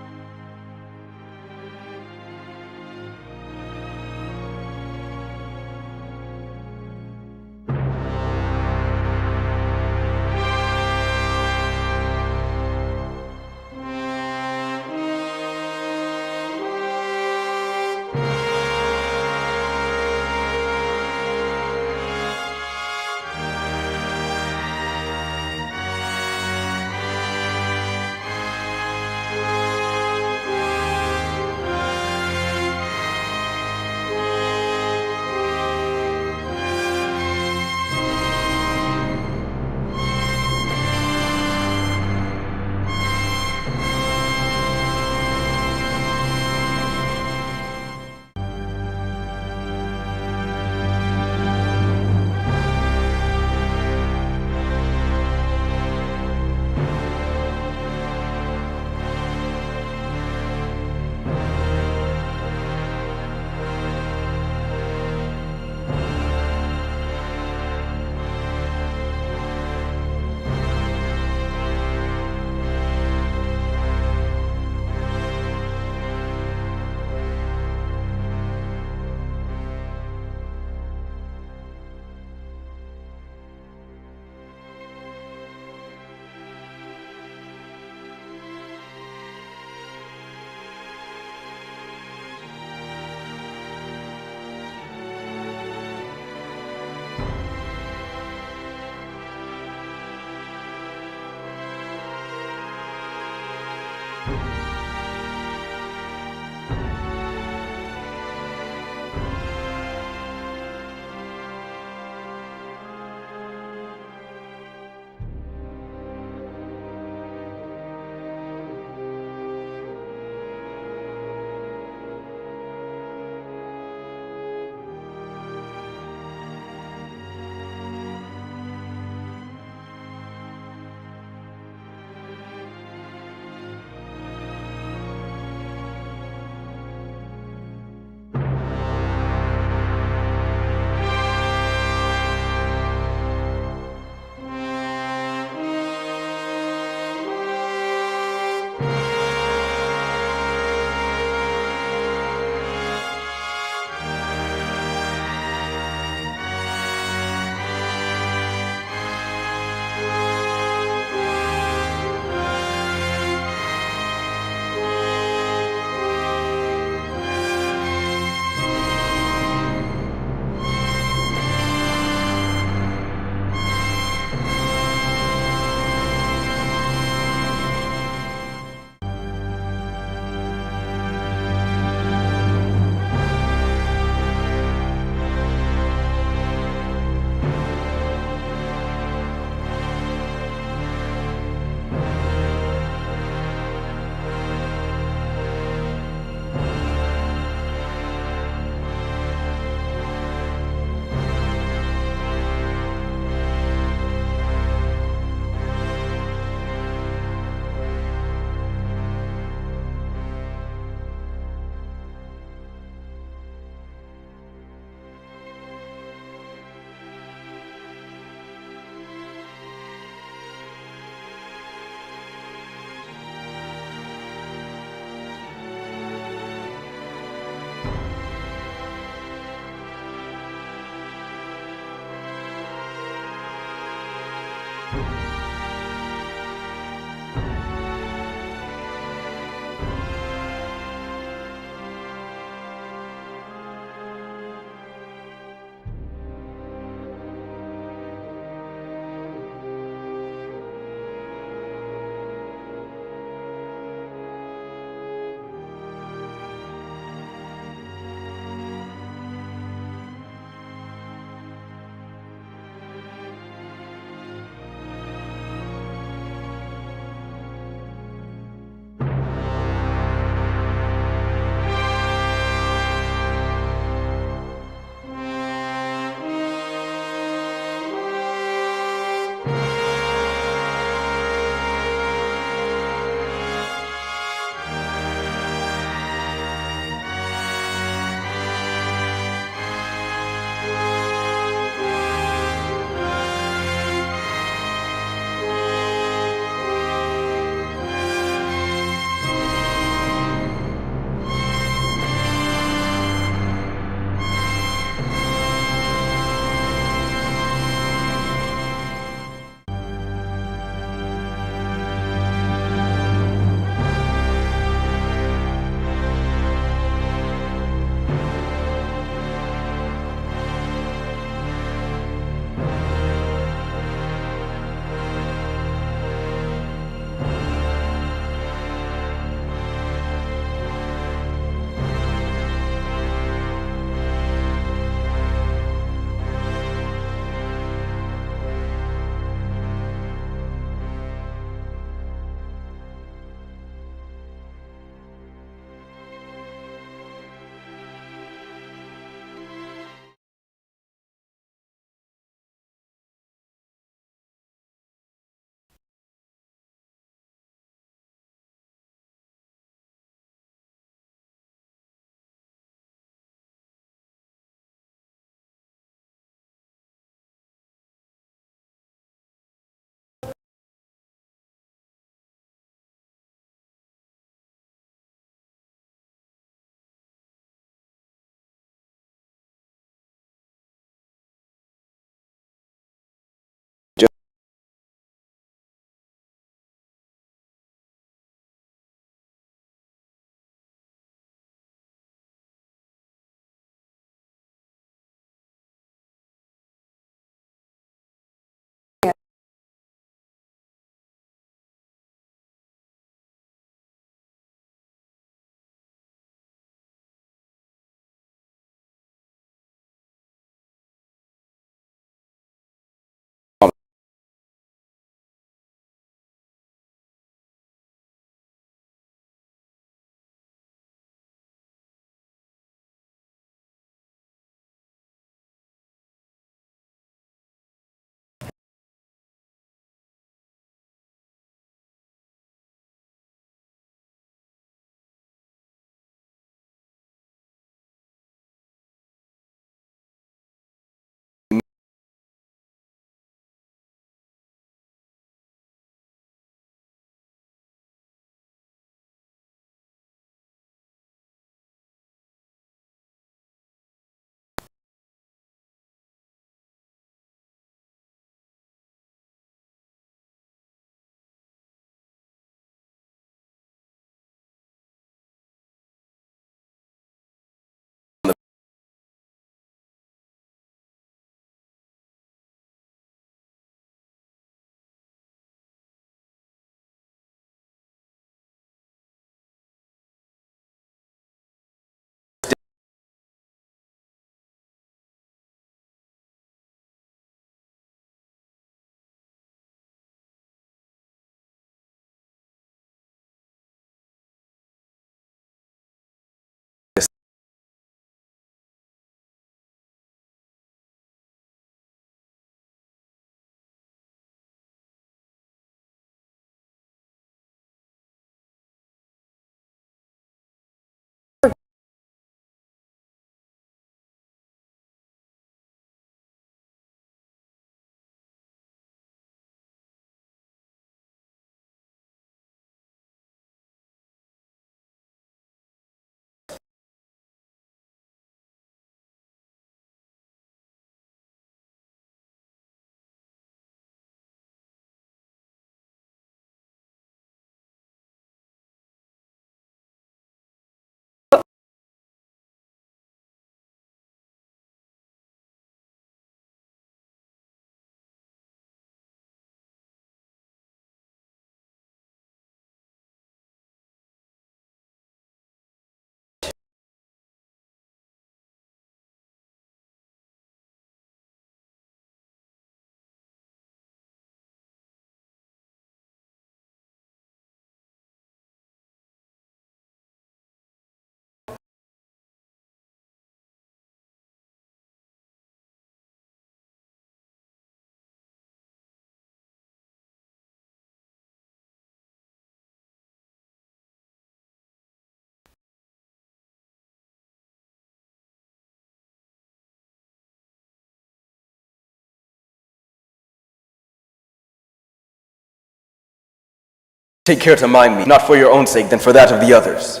Take care to mind me, not for your own sake, then for that of the others.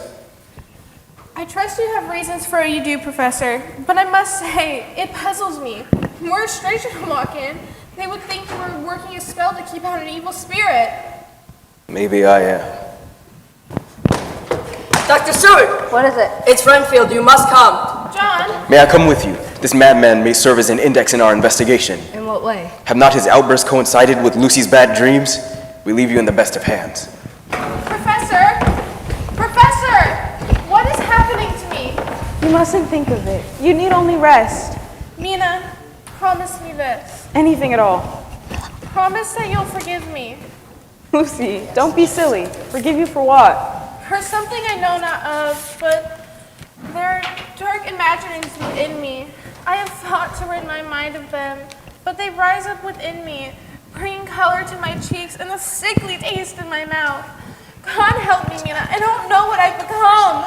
I trust you have reasons for what you do, Professor, but I must say, it puzzles me. Were a stranger to walk in, they would think you were working a spell to keep out an evil spirit. Maybe I am. Dr. Seward! What is it? It's Renfield. You must come. John? May I come with you? This madman may serve as an index in our investigation. In what way? Have not his outbursts coincided with Lucy's bad dreams? We leave you in the best of hands. Professor! Professor! What is happening to me? You mustn't think of it. You need only rest. Mina, promise me this. Anything at all. Promise that you'll forgive me. Lucy, don't be silly. Forgive you for what? For something I know not of, but there are dark imaginings within me. I have thought to rid my mind of them, but they rise up within me, bringing color to my cheeks and a sickly taste in my mouth. God help me, Mina. I don't know what I've become.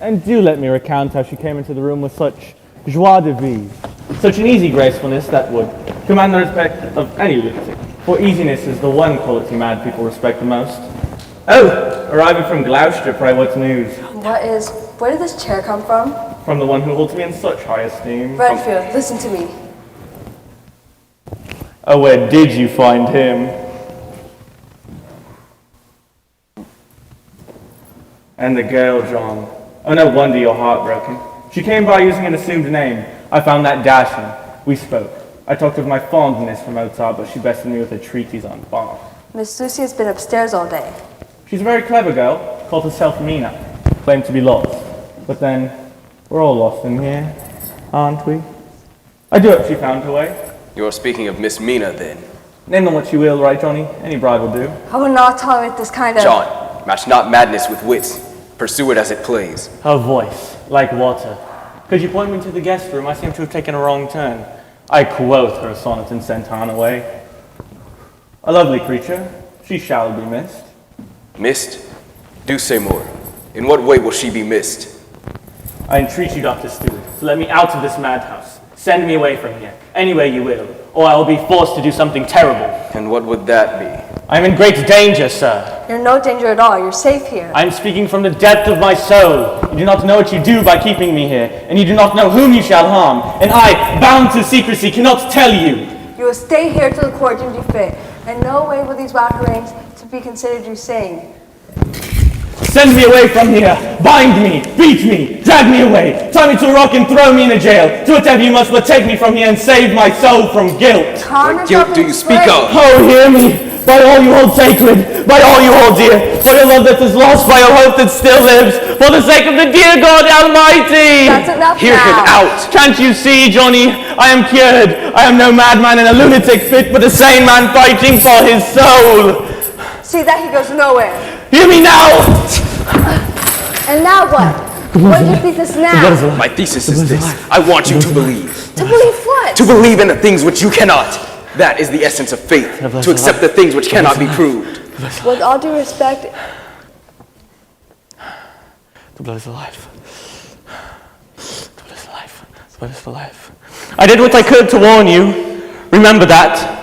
And do let me recount how she came into the room with such joie de vivre, such an easy gracefulness that would command the respect of any lunatic. For easiness is the one quality mad people respect the most. Oh, arriving from Gloucester, pray what's news? Where did this chair come from? From the one who holds me in such high esteem. Renfield, listen to me. Oh, where did you find him? And the girl, John. Oh, no wonder you're heartbroken. She came by using an assumed name. I found that dashing. We spoke. I talked of my fondness for Mozart, but she bested me with a treatise on Bach. Miss Lucy has been upstairs all day. She's a very clever girl, called herself Mina. Claimed to be lost. But then, we're all lost in here, aren't we? I do hope she found her way. You're speaking of Miss Mina, then. Name them what you will, right, Johnny? Any bribe will do. I will not tolerate this kind of... John, match not madness with wits. Pursue it as it plays. Her voice, like water. Could you point me to the guest room? I seem to have taken a wrong turn. I quoth her sonnet and sent on away. A lovely creature. She shall be missed. Missed? Do say more. In what way will she be missed? I entreat you, Dr. Stewart, to let me out of this madhouse. Send me away from here, any way you will, or I will be forced to do something terrible. And what would that be? I am in great danger, sir. You're in no danger at all. You're safe here. I am speaking from the depth of my soul. You do not know what you do by keeping me here, and you do not know whom you shall harm. And I, bound to secrecy, cannot tell you. You will stay here till the court deems you fit. In no way will these wrapperings to be considered you sane. Send me away from here. Bind me, beat me, drag me away, tie me to a rock and throw me in a jail. Do whatever you must, but take me from here and save my soul from guilt. Calm What yourself guilt do and you speak explain. of? Oh, hear me. By all you hold sacred, by all you hold dear, for your love that is lost, by your hope that still lives, for the sake of the dear God Almighty. That's enough Hear him now. out. Can't you see, Johnny? I am cured. I am no madman and a lunatic fit, but a sane man fighting for his soul. See that he goes nowhere. Hear me now. And now what? What is your thesis now? My thesis is this. I want you to believe. To believe what? To believe in the things which you cannot. That is the essence of faith. To accept the things which cannot be proved. With all due respect, The blood is alive. The blood is alive. The blood is alive. I did what I could to warn you. Remember that.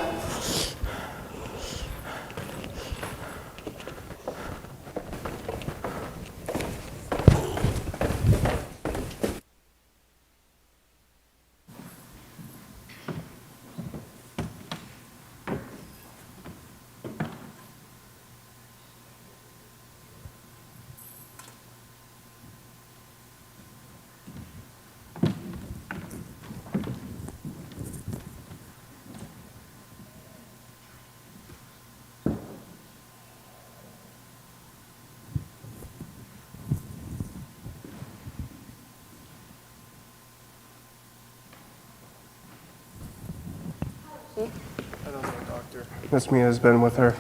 I don't know, Doctor. Miss Mina's been with her.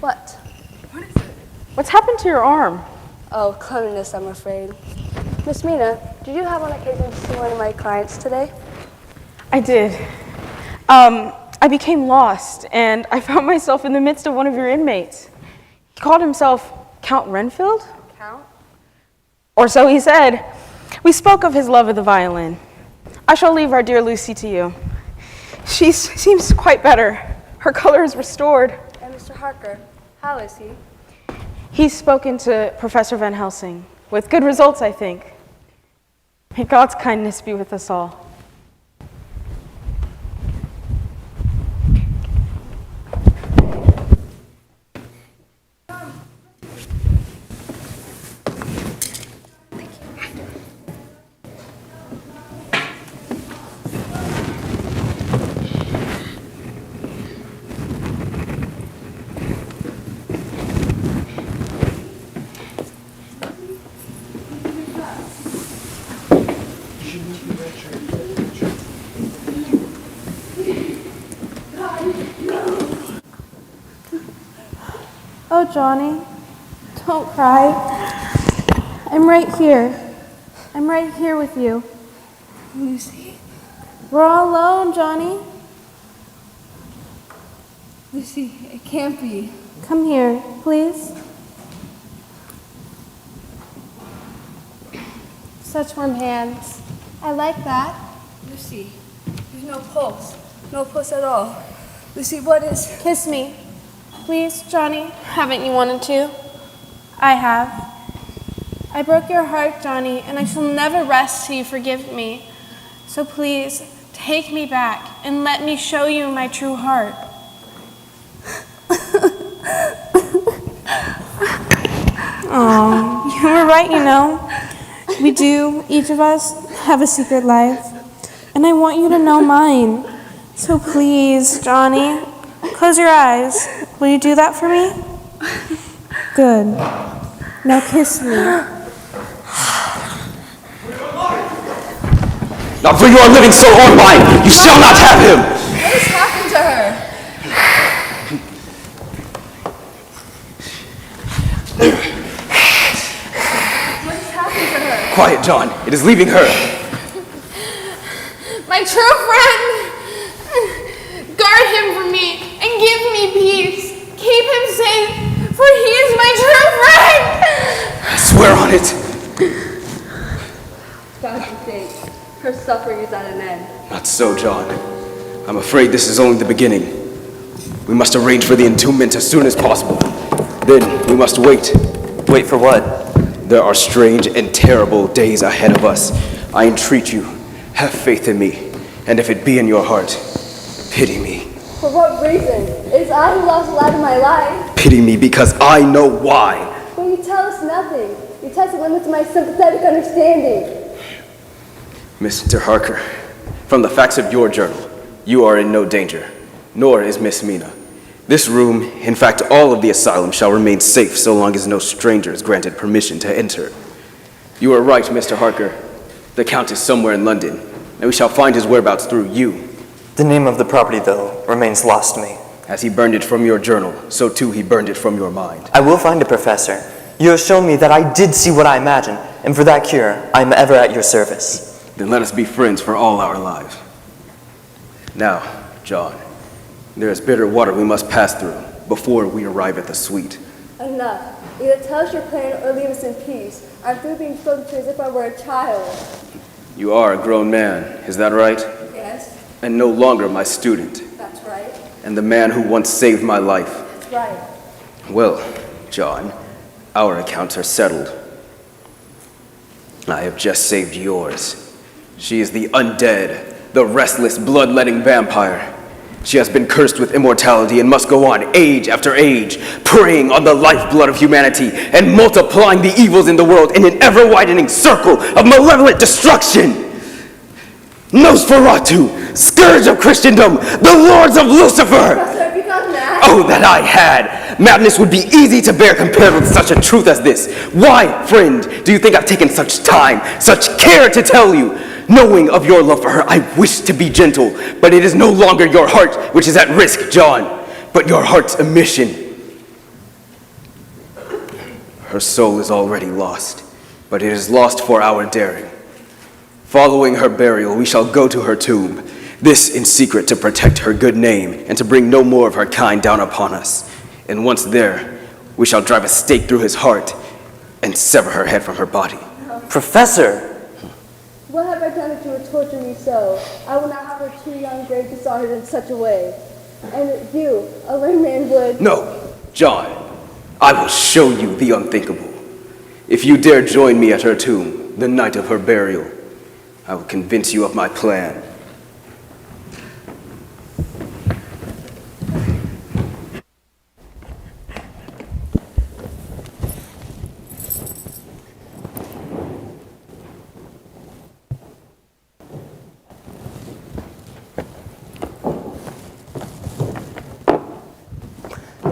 what? What's happened to your arm? Oh, cleverness, I'm afraid. Miss Mina, did you have on occasion to see one of my clients today? I did. I became lost, and I found myself in the midst of one of your inmates. He called himself Count Renfield? Count? Or so he said. We spoke of his love of the violin. I shall leave our dear Lucy to you. She seems quite better. Her color is restored. And Mr. Harker, how is he? He's spoken to Professor Van Helsing, with good results, I think. May God's kindness be with us all. Oh, Johnny, don't cry. I'm right here. I'm right here with you. Lucy? We're all alone, Johnny. Lucy, it can't be. Come here, please. Such warm hands. I like that. Lucy, there's no pulse. No pulse at all. Lucy, what is... Kiss me. Please, Johnny. Haven't you wanted to? I have. I broke your heart, Johnny, and I shall never rest till you forgive me. So please, take me back and let me show you my true heart. Oh, you were right, you know. We do, each of us, have a secret life. And I want you to know mine. So please, Johnny, close your eyes. Will you do that for me? Good. Now kiss me. Not for you are living so on mine, you shall not have him! What has happened to her? What has happened to her? Quiet, John. It is leaving her. My true friend! Guard him for me and give me peace. Keep him safe, for he is my true friend! I swear on it. God's mistake. Her suffering is at an end. Not so, John. I'm afraid this is only the beginning. We must arrange for the entombment as soon as possible. Then we must wait. Wait for what? There are strange and terrible days ahead of us. I entreat you, have faith in me, and if it be in your heart, pity me. For what reason? It is I who lost the light of my life. Pity me because I know why. But you tell us nothing. You test the limits of my sympathetic understanding. Mr. Harker, from the facts of your journal, you are in no danger, nor is Miss Mina. This room, in fact all of the asylum, shall remain safe so long as no stranger is granted permission to enter. You are right, Mr. Harker. The Count is somewhere in London, and we shall find his whereabouts through you. The name of the property, though, remains lost to me. As he burned it from your journal, so too he burned it from your mind. I will find it, Professor. You have shown me that I did see what I imagined, and for that cure, I am ever at your service. Then let us be friends for all our lives. Now, John, there is bitter water we must pass through before we arrive at the sweet. Enough. Either tell us your plan or leave us in peace. I'm through being spoken to as if I were a child. You are a grown man, is that right? Yes, And no longer my student, that's right. and the man who once saved my life. That's right. Well, John, our accounts are settled. I have just saved yours. She is the undead, the restless, bloodletting vampire. She has been cursed with immortality and must go on age after age, preying on the lifeblood of humanity and multiplying the evils in the world in an ever-widening circle of malevolent destruction. Nosferatu, scourge of Christendom, the lords of Lucifer! Professor, have you gone mad? Oh, that I had! Madness would be easy to bear compared with such a truth as this. Why, friend, do you think I've taken such time, such care to tell you? Knowing of your love for her, I wish to be gentle, but it is no longer your heart which is at risk, John, but your heart's emission. Her soul is already lost, but it is lost for our daring. Following her burial, we shall go to her tomb. This in secret to protect her good name and to bring no more of her kind down upon us. And once there, we shall drive a stake through his heart and sever her head from her body. Professor! What have I done that you would torture me so? I will not have her too young grave dishonored in such a way. And you, a lame man, would... No, John, I will show you the unthinkable. If you dare join me at her tomb, the night of her burial, I will convince you of my plan.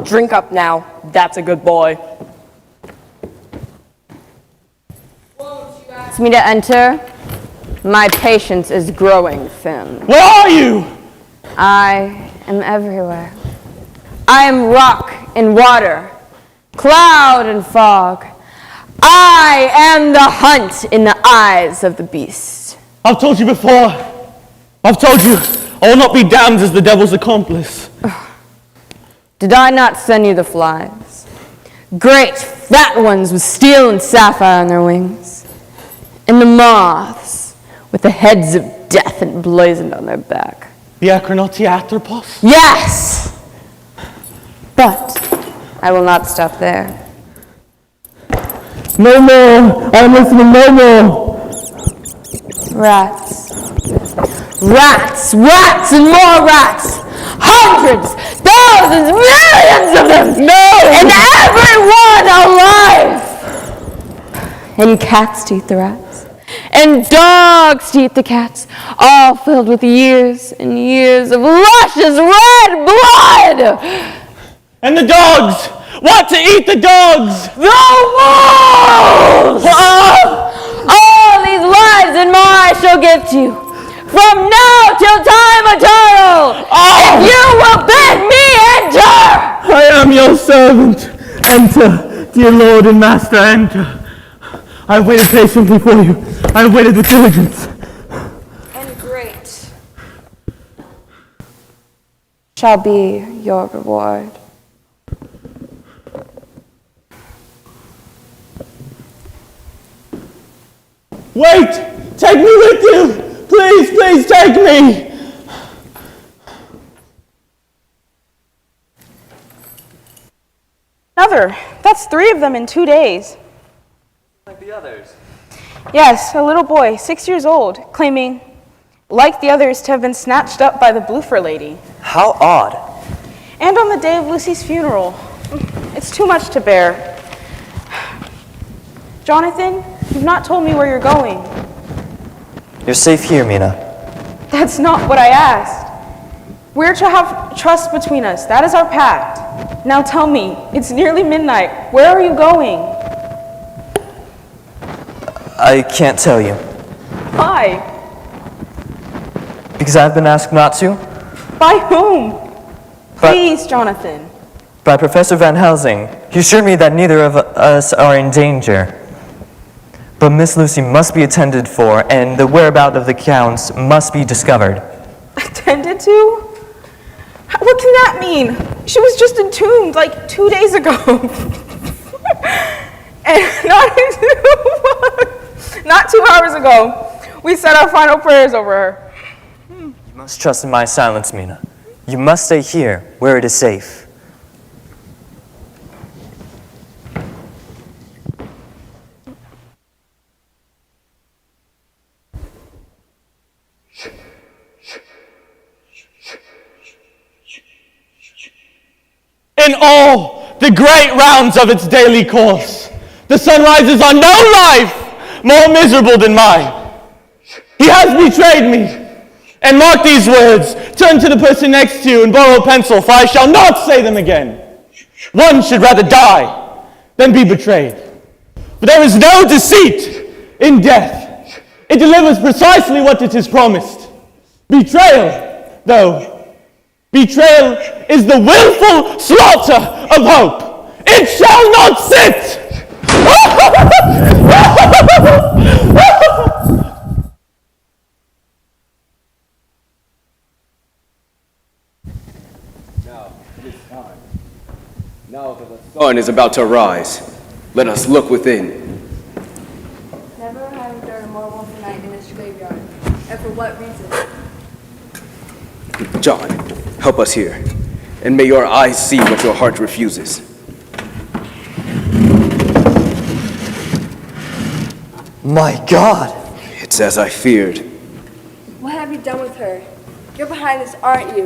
Drink up now. That's a good boy. Ask me to enter? My patience is growing thin. Where are you? I am everywhere. I am rock and water, cloud and fog. I am the hunt in the eyes of the beast. I've told you before. I've told you I will not be damned as the devil's accomplice. Did I not send you the flies? Great fat ones with steel and sapphire on their wings. And the moths with the heads of death emblazoned on their back. The Acronauti. Yes! But I will not stop there. No more! I'm listening, no more! Rats. Rats! Rats and more rats! Hundreds! Thousands! Millions of them! No! And everyone alive! And cats to eat the rats. And dogs to eat the cats. All filled with years and years of luscious red blood! And the dogs! What to eat the dogs? The wolves! All these lives and more I shall give to you, from now till time eternal, if you will bid me enter! I am your servant. Enter, dear Lord and Master, enter. I have waited patiently for you. I have waited with diligence. And great shall be your reward. Wait! Take me with you! Please, please take me! Another. That's 3 of them in 2 days. Like the others. Yes, a little boy, 6 years old, claiming, like the others, to have been snatched up by the Bloofer lady. How odd. And on the day of Lucy's funeral. It's too much to bear. Jonathan, you've not told me where you're going. You're safe here, Mina. That's not what I asked. We're to have trust between us. That is our pact. Now tell me, it's nearly midnight. Where are you going? I can't tell you. Why? Because I've been asked not to? By whom? Please, Jonathan. By Professor Van Helsing. He assured me that neither of us are in danger. But Miss Lucy must be attended for, and the whereabouts of the counts must be discovered. Attended to? What can that mean? She was just entombed like 2 days ago. And not 2 hours ago, we said our final prayers over her. You must trust in my silence, Mina. You must stay here, where it is safe. In all the great rounds of its daily course, the sun rises on no life more miserable than mine. He has betrayed me. And mark these words. Turn to the person next to you and borrow a pencil, for I shall not say them again. One should rather die than be betrayed. For there is no deceit in death. It delivers precisely what it is promised. Betrayal, though, betrayal is the willful slaughter of hope. It shall not sit! Now that the sun is about to rise, let us look within. Never have there a more wonderful night in this graveyard. And for what reason? John, help us here, and may your eyes see what your heart refuses. My God! It's as I feared. What have you done with her? You're behind this, aren't you?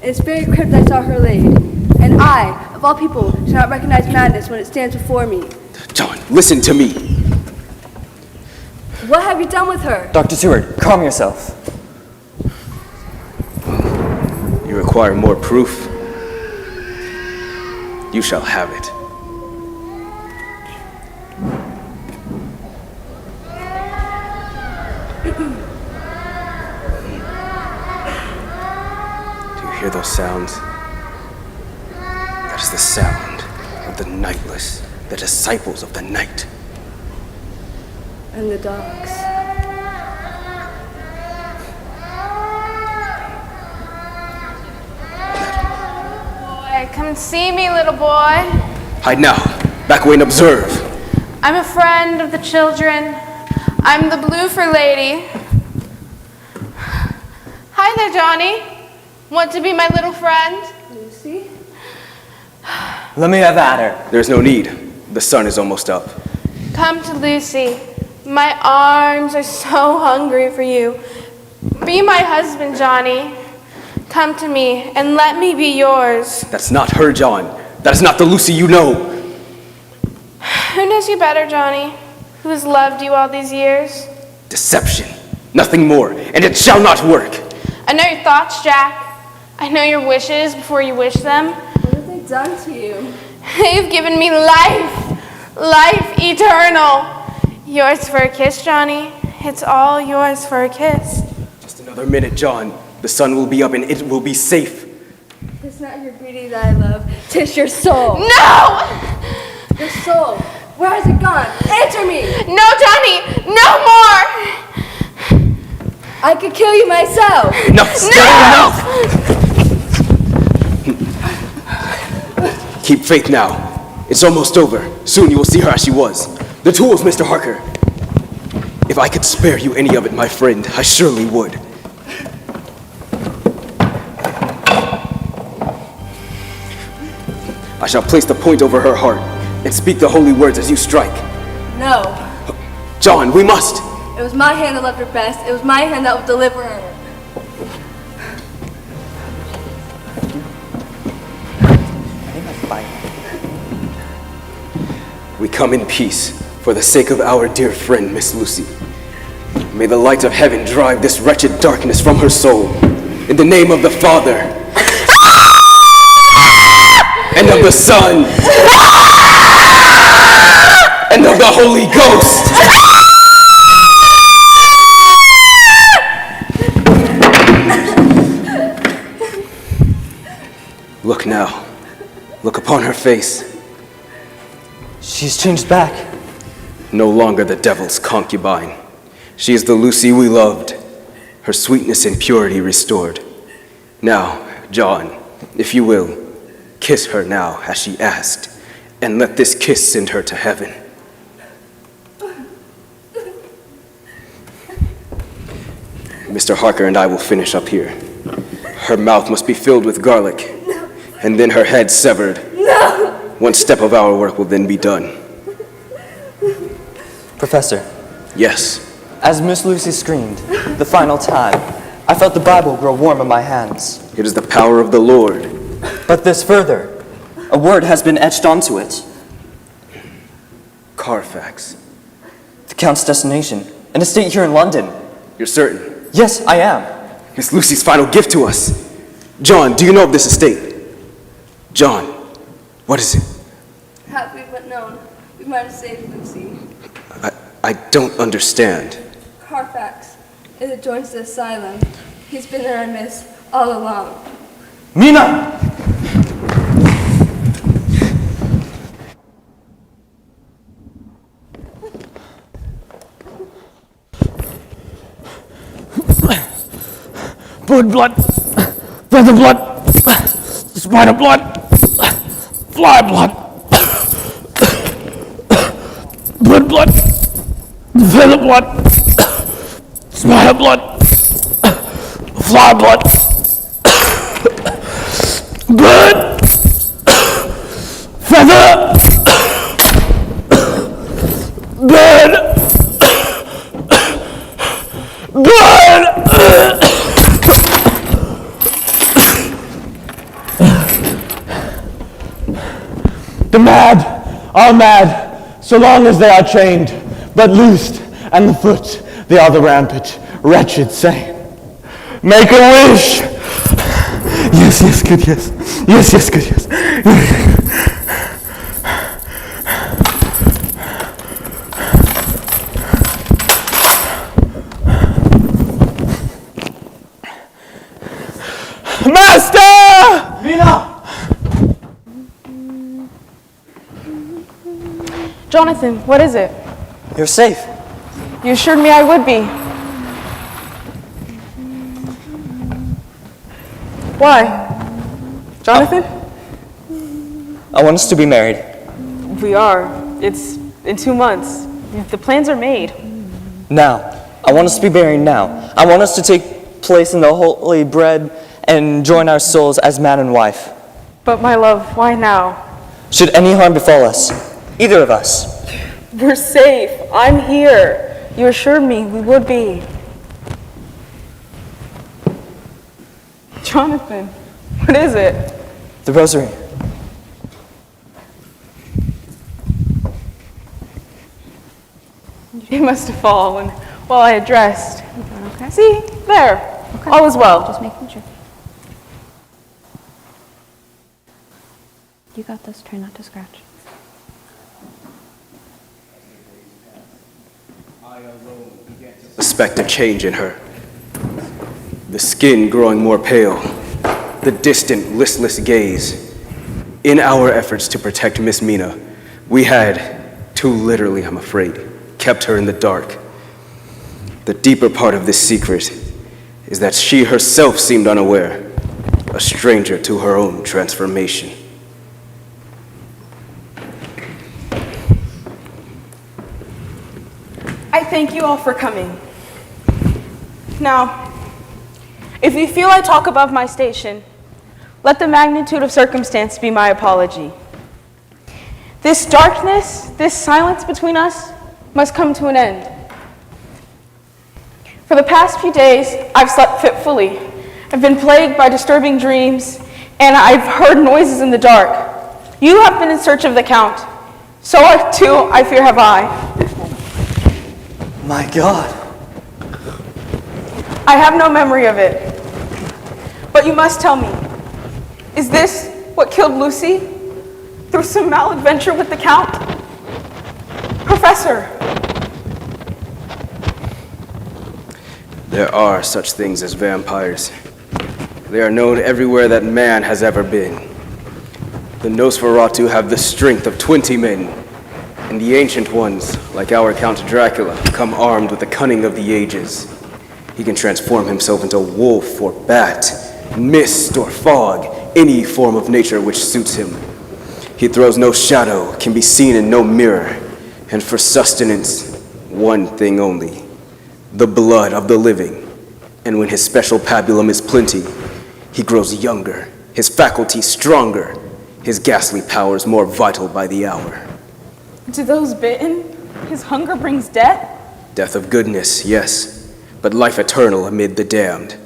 In this very crypt I saw her laid. And I, of all people, do not recognize madness when it stands before me. John, listen to me. What have you done with her? Dr. Seward, calm yourself. You require more proof. You shall have it. Do you hear those sounds? That is the sound of the nightless, the disciples of the night. And the dogs. Boy, come see me, little boy. Hide now. Back away and observe. I'm a friend of the children. I'm the bloofer lady. Hi there, Johnny. Want to be my little friend? Lucy? Let me have at her. There's no need. The sun is almost up. Come to Lucy. My arms are so hungry for you. Be my husband, Johnny. Come to me and let me be yours. That's not her, John. That is not the Lucy you know. Who knows you better, Johnny? Who has loved you all these years? Deception. Nothing more. And it shall not work. I know your thoughts, Jack. I know your wishes before you wish them. What have they done to you? They've given me life. Life eternal. Yours for a kiss, Johnny. It's all yours for a kiss. Just another minute, John. The sun will be up and it will be safe. It's not your beauty that I love. 'Tis your soul. No! Your soul. Where has it gone? Answer me. No, Johnny! No more! I could kill you myself. Enough, Stella, enough! Keep faith now. It's almost over. Soon you will see her as she was. The tools, Mr. Harker. If I could spare you any of it, my friend, I surely would. I shall place the point over her heart and speak the holy words as you strike. No. John, we must. It was my hand that loved her best. It was my hand that would deliver her. We come in peace for the sake of our dear friend, Miss Lucy. May the light of heaven drive this wretched darkness from her soul. In the name of the Father, and of the Son, and of the Holy Ghost. Look now. Look upon her face. She's changed back. No longer the devil's concubine. She is the Lucy we loved, her sweetness and purity restored. Now, John, if you will, kiss her now as she asked, and let this kiss send her to heaven. Mr. Harker and I will finish up here. Her mouth must be filled with garlic, and then her head severed. No! One step of our work will then be done. Professor, Yes. as Miss Lucy screamed, the final time, I felt the Bible grow warm in my hands. It is the power of the Lord. But this further, a word has been etched onto it. Carfax. The Count's destination, an estate here in London. You're certain? Yes, I am. It's Lucy's final gift to us. John, do you know of this estate? John, what is it? Had we but known, we might have saved Lucy. I don't understand. Carfax is adjoins the asylum. He's been in our midst all along. Mina! Blood, blood, brother blood, spider blood, Fly blood. Blood. Feather blood. Spider blood. Fly blood. Bird. Feather. Bird. The mad are mad, so long as they are chained, but loosed, and the foot they are the rampant, wretched sane. Make a wish! Yes, good, yes. Yes, good, yes. Master! Mina! Jonathan, what is it? You're safe. You assured me I would be. Why? Jonathan? I want us to be married. We are. It's in 2 months. The plans are made. Now. I want us to be married now. I want us to take place in the holy bread and join our souls as man and wife. But my love, why now? Should any harm befall us, either of us, We're safe. I'm here. You assured me we would be. Jonathan, what is it? the rosary. It must have fallen while I had dressed. Okay. See, there. Okay. All is well. Just making sure. You got this. Try not to scratch. Suspect a change in her. The skin growing more pale, the distant, listless gaze. In our efforts to protect Miss Mina, we had, too literally I'm afraid, kept her in the dark. The deeper part of this secret is that she herself seemed unaware, a stranger to her own transformation. I thank you all for coming. Now, if you feel I talk above my station, let the magnitude of circumstance be my apology. This darkness, this silence between us must come to an end. For the past few days, I've slept fitfully. I've been plagued by disturbing dreams, and I've heard noises in the dark. You have been in search of the Count. So too, I fear, have I. My God. I have no memory of it. But you must tell me, is this what killed Lucy? Through some maladventure with the Count? Professor! There are such things as vampires. They are known everywhere that man has ever been. The Nosferatu have the strength of 20 men, and the ancient ones, like our Count Dracula, come armed with the cunning of the ages. He can transform himself into wolf or bat, mist or fog, any form of nature which suits him. He throws no shadow, can be seen in no mirror, and for sustenance, one thing only, the blood of the living. And when his special pabulum is plenty, he grows younger, his faculties stronger, his ghastly powers more vital by the hour. To those bitten, his hunger brings death? Death of goodness, yes, but life eternal amid the damned.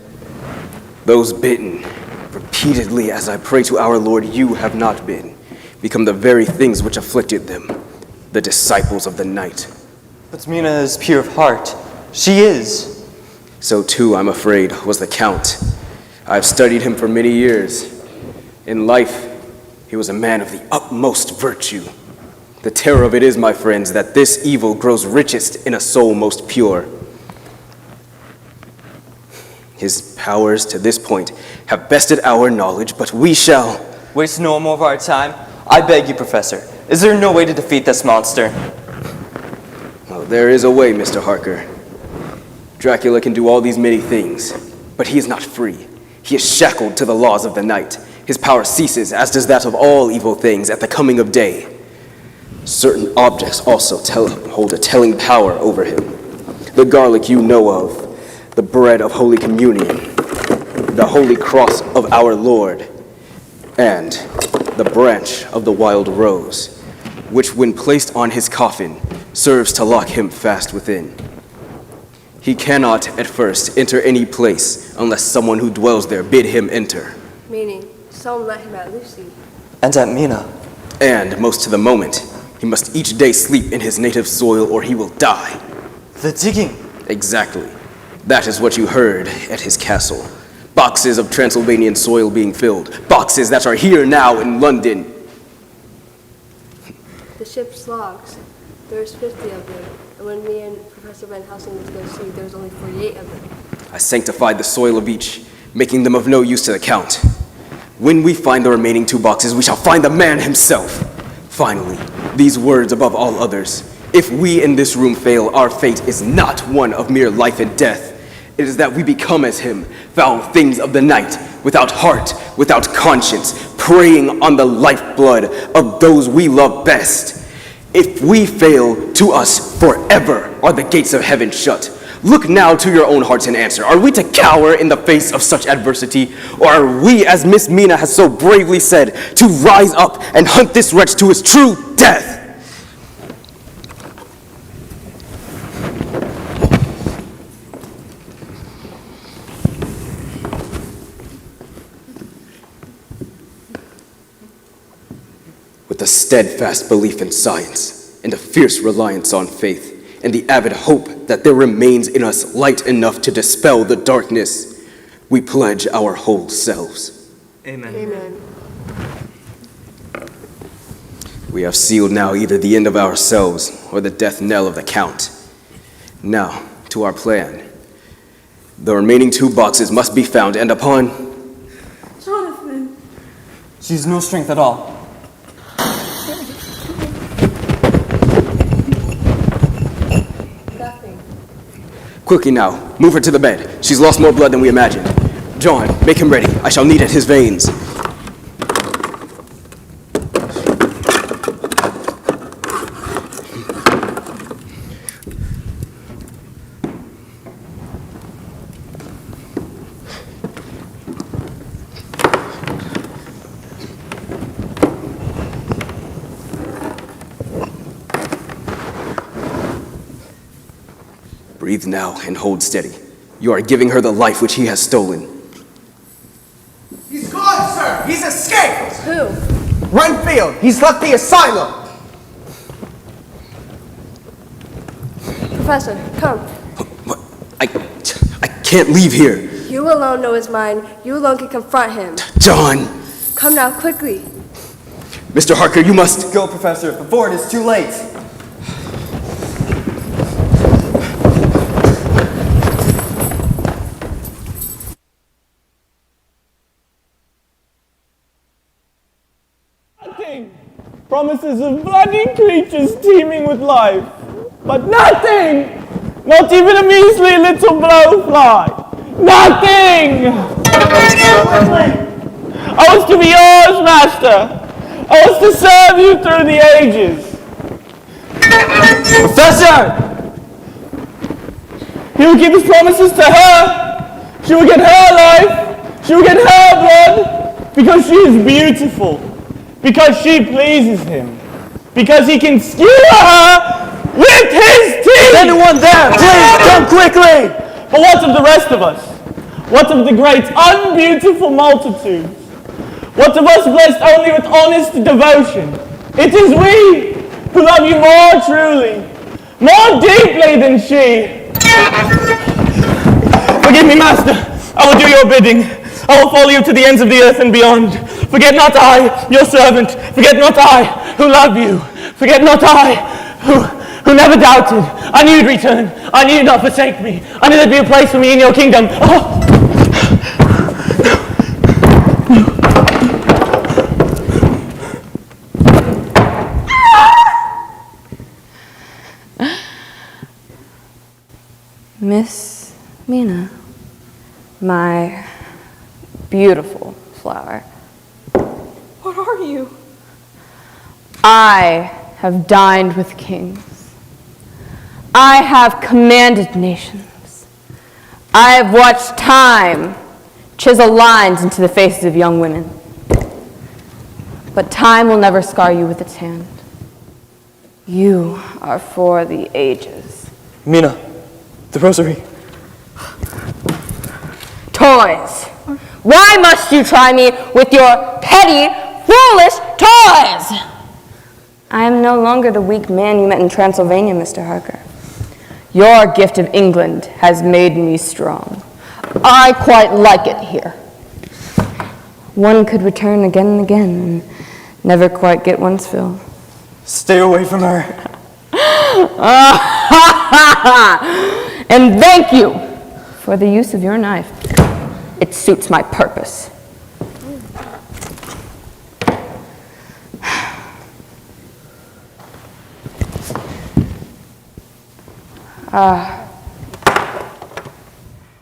Those bitten, repeatedly as I pray to our Lord, you have not been, become the very things which afflicted them, the disciples of the night. But Mina is pure of heart. She is. So too, I'm afraid, was the Count. I've studied him for many years. In life, he was a man of the utmost virtue. The terror of it is, my friends, that this evil grows richest in a soul most pure. His powers to this point have bested our knowledge, but we shall... Waste no more of our time. I beg you, Professor. Is there no way to defeat this monster? Well, there is a way, Mr. Harker. Dracula can do all these many things, but he is not free. He is shackled to the laws of the night. His power ceases, as does that of all evil things, at the coming of day. Certain objects also hold a telling power over him. The garlic you know of, the bread of Holy Communion, the holy cross of our Lord, and the branch of the wild rose, which when placed on his coffin, serves to lock him fast within. He cannot, at first, enter any place unless someone who dwells there bid him enter. Meaning, someone let him at Lucy. And at Mina. And, most to the moment, he must each day sleep in his native soil or he will die. The digging. Exactly. That is what you heard at his castle. Boxes of Transylvanian soil being filled. Boxes that are here now in London. The ship's logs. There's 50 of them. And when me and Professor Van Helsing was there to see, there was only 48 of them. I sanctified the soil of each, making them of no use to the count. When we find the remaining 2 boxes, we shall find the man himself. Finally, these words above all others. If we in this room fail, our fate is not one of mere life and death. It is that we become as him, foul things of the night, without heart, without conscience, preying on the lifeblood of those we love best. If we fail, to us forever are the gates of heaven shut. Look now to your own hearts and answer. Are we to cower in the face of such adversity? Or are we, as Miss Mina has so bravely said, to rise up and hunt this wretch to his true death? With a steadfast belief in science and a fierce reliance on faith, and the avid hope that there remains in us light enough to dispel the darkness, we pledge our whole selves. Amen. Amen. We have sealed now either the end of ourselves or the death knell of the Count. Now, to our plan. The remaining 2 boxes must be found, and upon... Jonathan. She's no strength at all. Quickly now, move her to the bed. She's lost more blood than we imagined. John, make him ready. I shall need at his veins. Breathe now and hold steady. You are giving her the life which he has stolen. He's gone, sir! He's escaped! Who? Renfield! He's left the asylum! Professor, come. What? I can't leave here. You alone know his mind. You alone can confront him. John! Come now, quickly. Mr. Harker, you must... Go, Professor, before it is too late. Promises of bloody creatures teeming with life, but nothing! Not even a measly little blowfly! Nothing! I was to be yours, Master! I was to serve you through the ages! Professor! He will keep his promises to her! She will get her life! She will get her blood! Because she is beautiful! Because she pleases him. Because he can skewer her with his teeth! Is anyone there? Please, come quickly! But what of the rest of us? What of the great, unbeautiful multitudes? What of us blessed only with honest devotion? It is we who love you more truly, more deeply than she. Forgive me, Master. I will do your bidding. I will follow you to the ends of the earth and beyond. Forget not I, your servant. Forget not I, who love you. Forget not I, who never doubted. I knew you'd return. I knew you'd not forsake me. I knew there'd be a place for me in your kingdom. Oh. Miss Mina, my beautiful flower. are you? I have dined with kings. I have commanded nations. I have watched time chisel lines into the faces of young women. But time will never scar you with its hand. You are for the ages. Mina, the rosary. Toys. Why must you try me with your petty, foolish toys? I am no longer the weak man you met in Transylvania, Mr. Harker. Your gift of England has made me strong. I quite like it here. One could return again and again and never quite get one's fill. Stay away from her. And thank you for the use of your knife. It suits my purpose.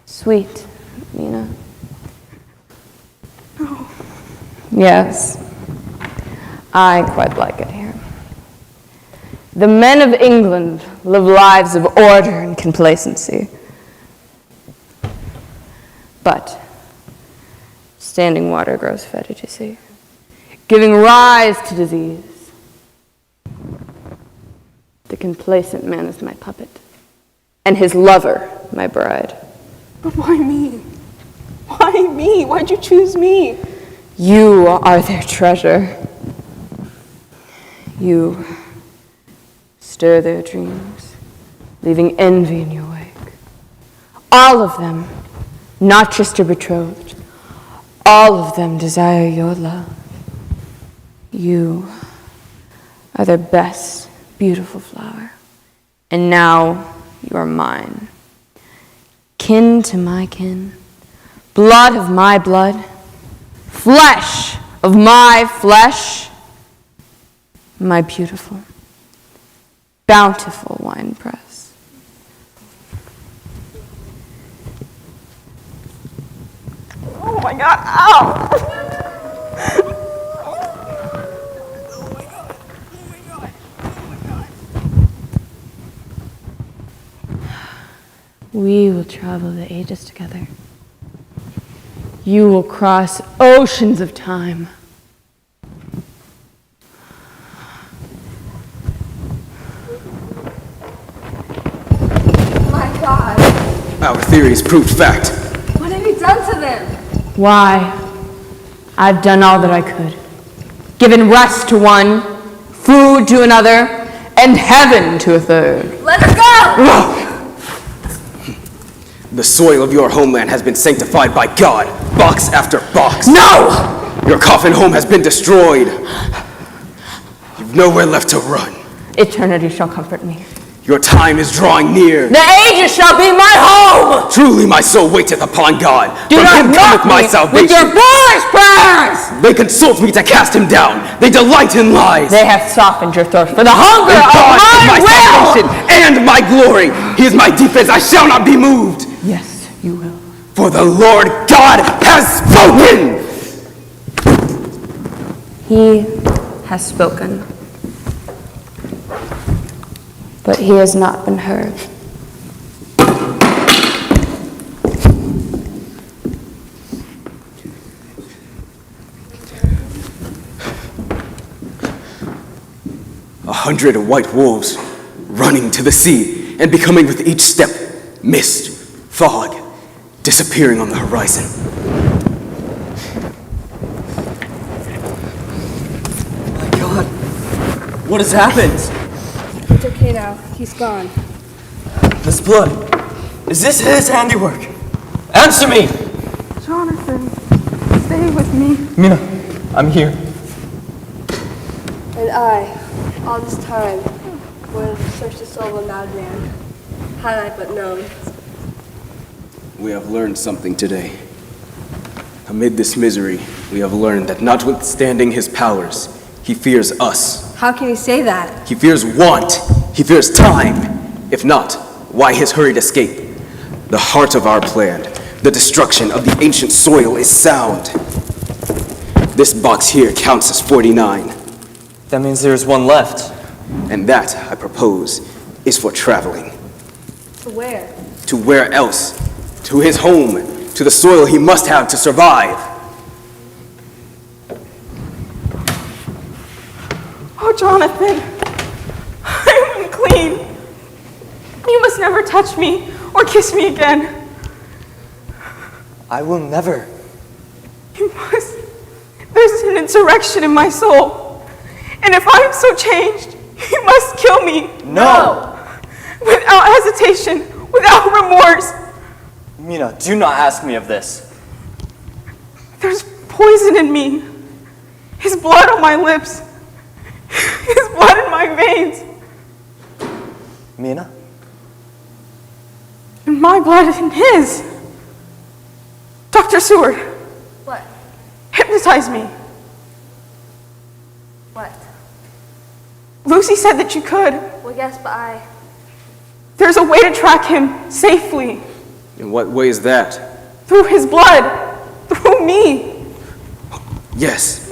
Sweet, Mina. No. Yes, I quite like it here. The men of England live lives of order and complacency. But standing water grows fetid, you see, giving rise to disease. The complacent man is my puppet, and his lover my bride. But why me? Why me? Why'd you choose me? You are their treasure. You stir their dreams, leaving envy in your wake. All of them, not just your betrothed, all of them desire your love. You are their best, beautiful flower, and now you are mine. Kin to my kin, blood of my blood, flesh of my flesh, my beautiful, bountiful wine press. Oh my God, ow! We will travel the ages together. You will cross oceans of time. My God. Our theories proved fact. What have you done to them? Why? I've done all that I could. Given rest to one, food to another, and heaven to a third. Let us go! The soil of your homeland has been sanctified by God, box after box. No! Your coffin home has been destroyed. You've nowhere left to run. Eternity shall comfort me. Your time is drawing near. The ages shall be my home! Truly my soul waiteth upon God. Do From not him mock cometh my me salvation. with your foolish prayers! They consult me to cast him down. They delight in lies. They have softened your thirst for the hunger And of God is my my will! salvation and my glory. He is my defense. I shall not be moved. Yes, you will. For the Lord God has spoken. He has spoken, but he has not been heard. A 100 white wolves running to the sea and becoming with each step mist, fog, disappearing on the horizon. My God, what has happened? It's okay now. He's gone. This blood, is this his handiwork? Answer me! Jonathan, stay with me. Mina, I'm here. And I, all this time, would search the soul of a madman, had I but known. We have learned something today. Amid this misery, we have learned that notwithstanding his powers, he fears us. How can you say that? He fears want. He fears time. If not, why his hurried escape? The heart of our plan, the destruction of the ancient soil, is sound. This box here counts as 49. That means there's one left. And that, I propose, is for traveling. To where? To where else? To his home, to the soil he must have to survive. Oh, Jonathan, I'm unclean. You must never touch me or kiss me again. I will never. You must. There's an insurrection in my soul. And if I am so changed, you must kill me. No! Without hesitation, without remorse. Mina, do not ask me of this. There's poison in me. His blood on my lips. His blood in my veins. Mina? And my blood in his. Dr. Seward, What? hypnotize me. What? Lucy said that you could. Well, yes, but I... There's a way to track him safely. In what way is that? Through his blood. Through me. Yes.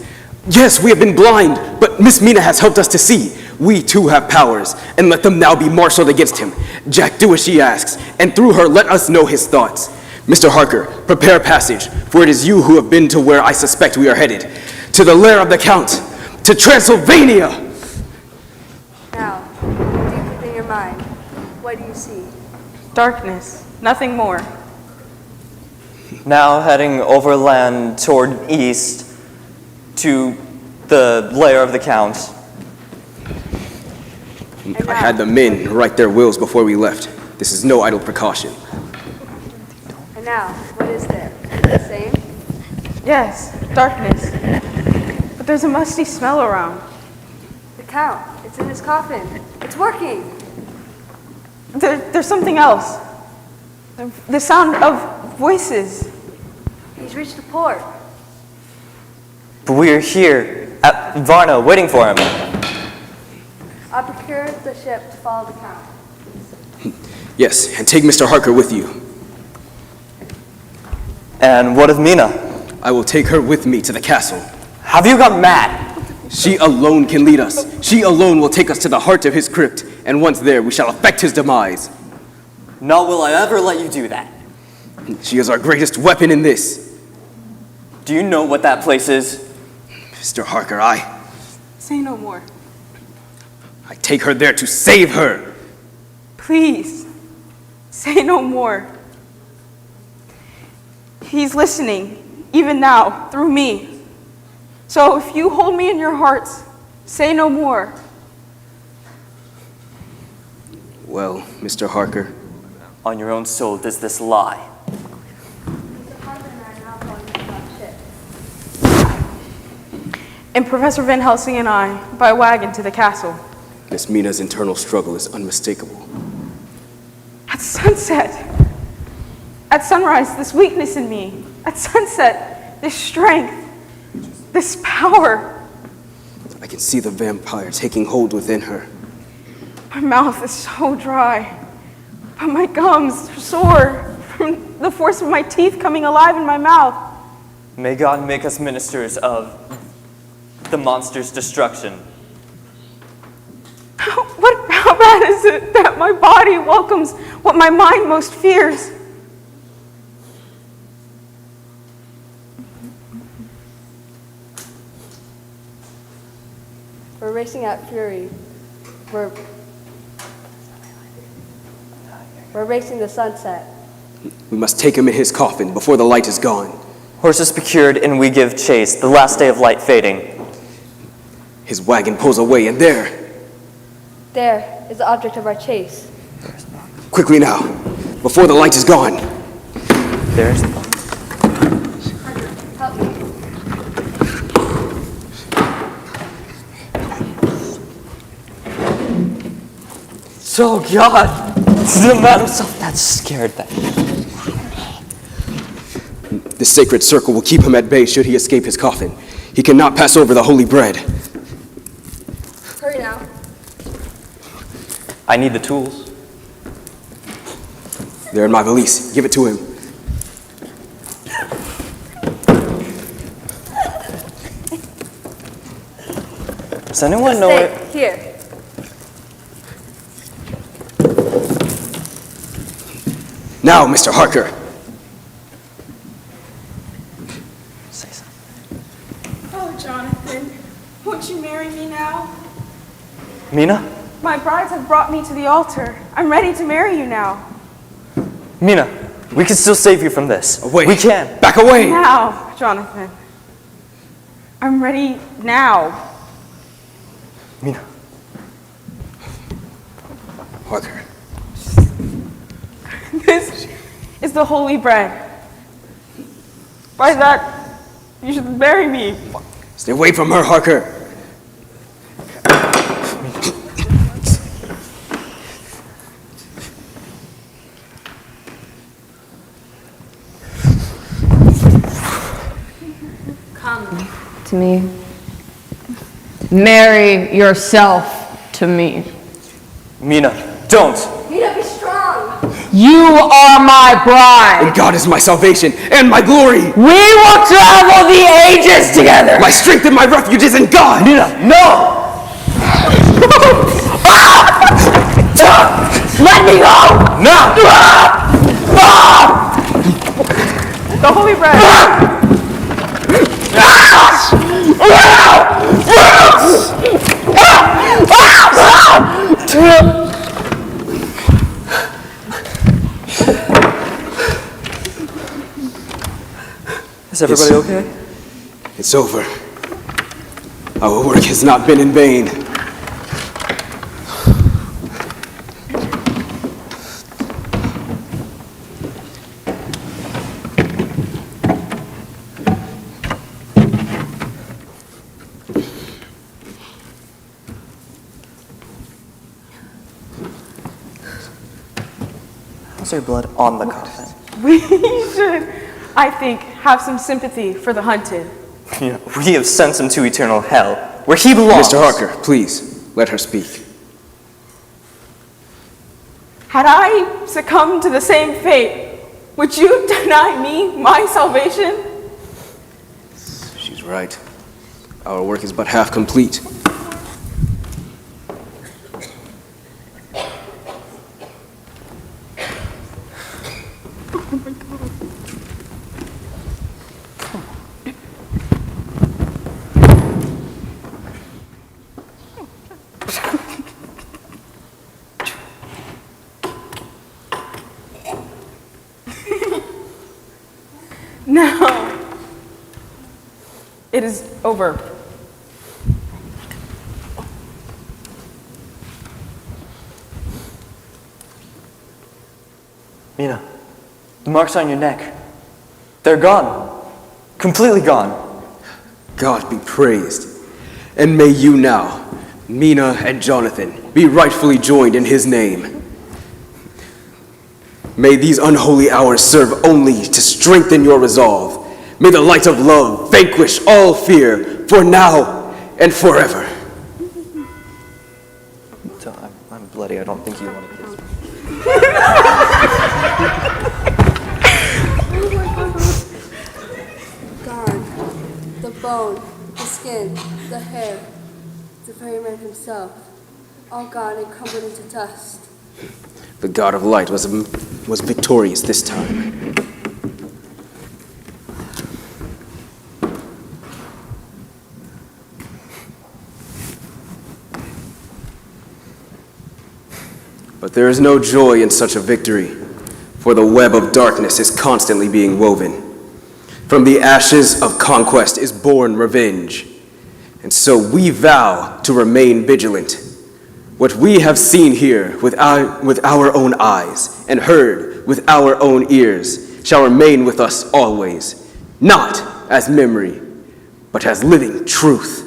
Yes, we have been blind, but Miss Mina has helped us to see. We too have powers, and let them now be marshaled against him. Jack, do as she asks, and through her let us know his thoughts. Mr. Harker, prepare passage, for it is you who have been to where I suspect we are headed. To the lair of the Count, to Transylvania! Now, deep within your mind, what do you see? Darkness. Nothing more. Now heading overland toward east to the lair of the Count. I had the men write their wills before we left. This is no idle precaution. And now, what is there? The same? Yes, darkness. But there's a musty smell around. The Count. It's in his coffin. It's working. There's something else. The sound of voices. He's reached the port. But we are here at Varna waiting for him. I procured the ship to follow the Count. Yes, and take Mr. Harker with you. And what of Mina? I will take her with me to the castle. Have you gone mad? She alone can lead us. She alone will take us to the heart of his crypt, and once there, we shall effect his demise. Nor will I ever let you do that. She is our greatest weapon in this. Do you know what that place is? Mr. Harker, I Say no more. take her there to save her. Please. Say no more. He's listening, even now, through me. So if you hold me in your hearts, say no more. Well, Mr. Harker, On your own soul does this lie. Mr. Harper and I are now going to that ship. And Professor Van Helsing and I, by wagon to the castle. Miss Mina's internal struggle is unmistakable. At sunset. At sunrise, this weakness in me. At sunset, this strength. This power. I can see the vampire taking hold within her. My mouth is so dry. But my gums are sore from the force of my teeth coming alive in my mouth. May God make us ministers of the monster's destruction. How bad is it that my body welcomes what my mind most fears? We're racing at fury. We're racing the sunset. We must take him in his coffin before the light is gone. Horses procured and we give chase, the last day of light fading. His wagon pulls away, and there, There is the object of our chase. quickly now, before the light is gone. There's Help me. So God, the man himself that's scared that. The sacred circle will keep him at bay should he escape his coffin. He cannot pass over the holy bread. Hurry now. I need the tools. They're in my valise. Give it to him. Does anyone know Stay it? here. Now, Mr. Harker. Say something. Oh, Jonathan, won't you marry me now? Mina? My brides have brought me to the altar. I'm ready to marry you now. Mina, we can still save you from this. Away. We can. Back away. Now, Jonathan. I'm ready now. Mina. Harker. This is the holy bread. By that, you should marry me. Stay away from her, Harker. Come to me. Marry yourself to me. Mina, don't. Mina, be strong. You are my bride. And God is my salvation and my glory. We will travel the ages together. My strength and my refuge is in God. Mina, no! Let me go. No! The holy bread. Is everybody okay? It's over. Our work has not been in vain. How's your blood on the coffin? We should, I think, have some sympathy for the hunted. Mina, we have sent him to eternal hell, where he belongs. Mr. Harker, please, let her speak. Had I succumbed to the same fate, would you deny me my salvation? She's right. Our work is but half complete. Now, it is over. Mina, the marks on your neck, they're gone. Completely gone. God be praised. And may you now, Mina and Jonathan, be rightfully joined in his name. May these unholy hours serve only to strengthen your resolve. May the light of love vanquish all fear, for now and forever. I'm bloody. I don't think you want to kiss me. Gone. The bone, the skin, the hair, the very man himself, all gone and crumbled into dust. The God of light was victorious this time. But there is no joy in such a victory, for the web of darkness is constantly being woven. From the ashes of conquest is born revenge. And so we vow to remain vigilant. What we have seen here with our own eyes and heard with our own ears shall remain with us always, not as memory, but as living truth.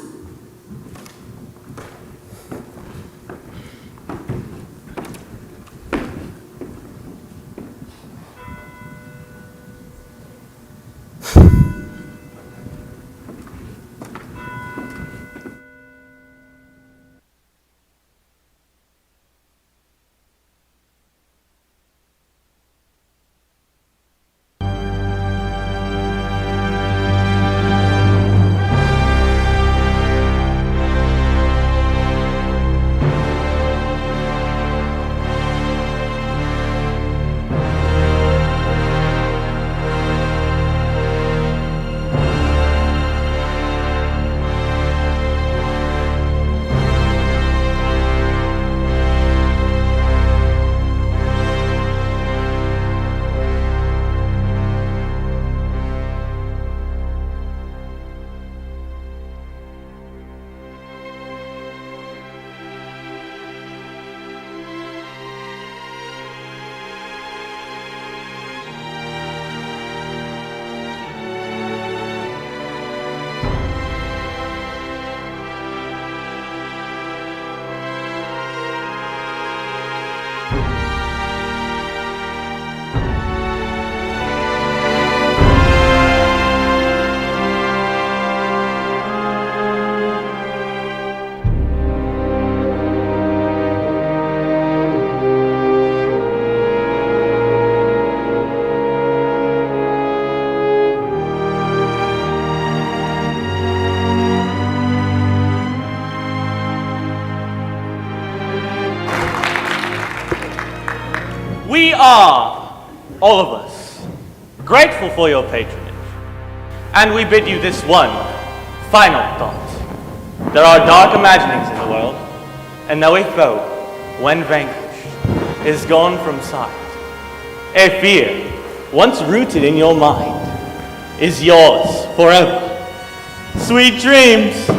We are, all of us, grateful for your patronage. And we bid you this one final thought. There are dark imaginings in the world, and though a foe, when vanquished, is gone from sight, a fear, once rooted in your mind, is yours forever. Sweet dreams!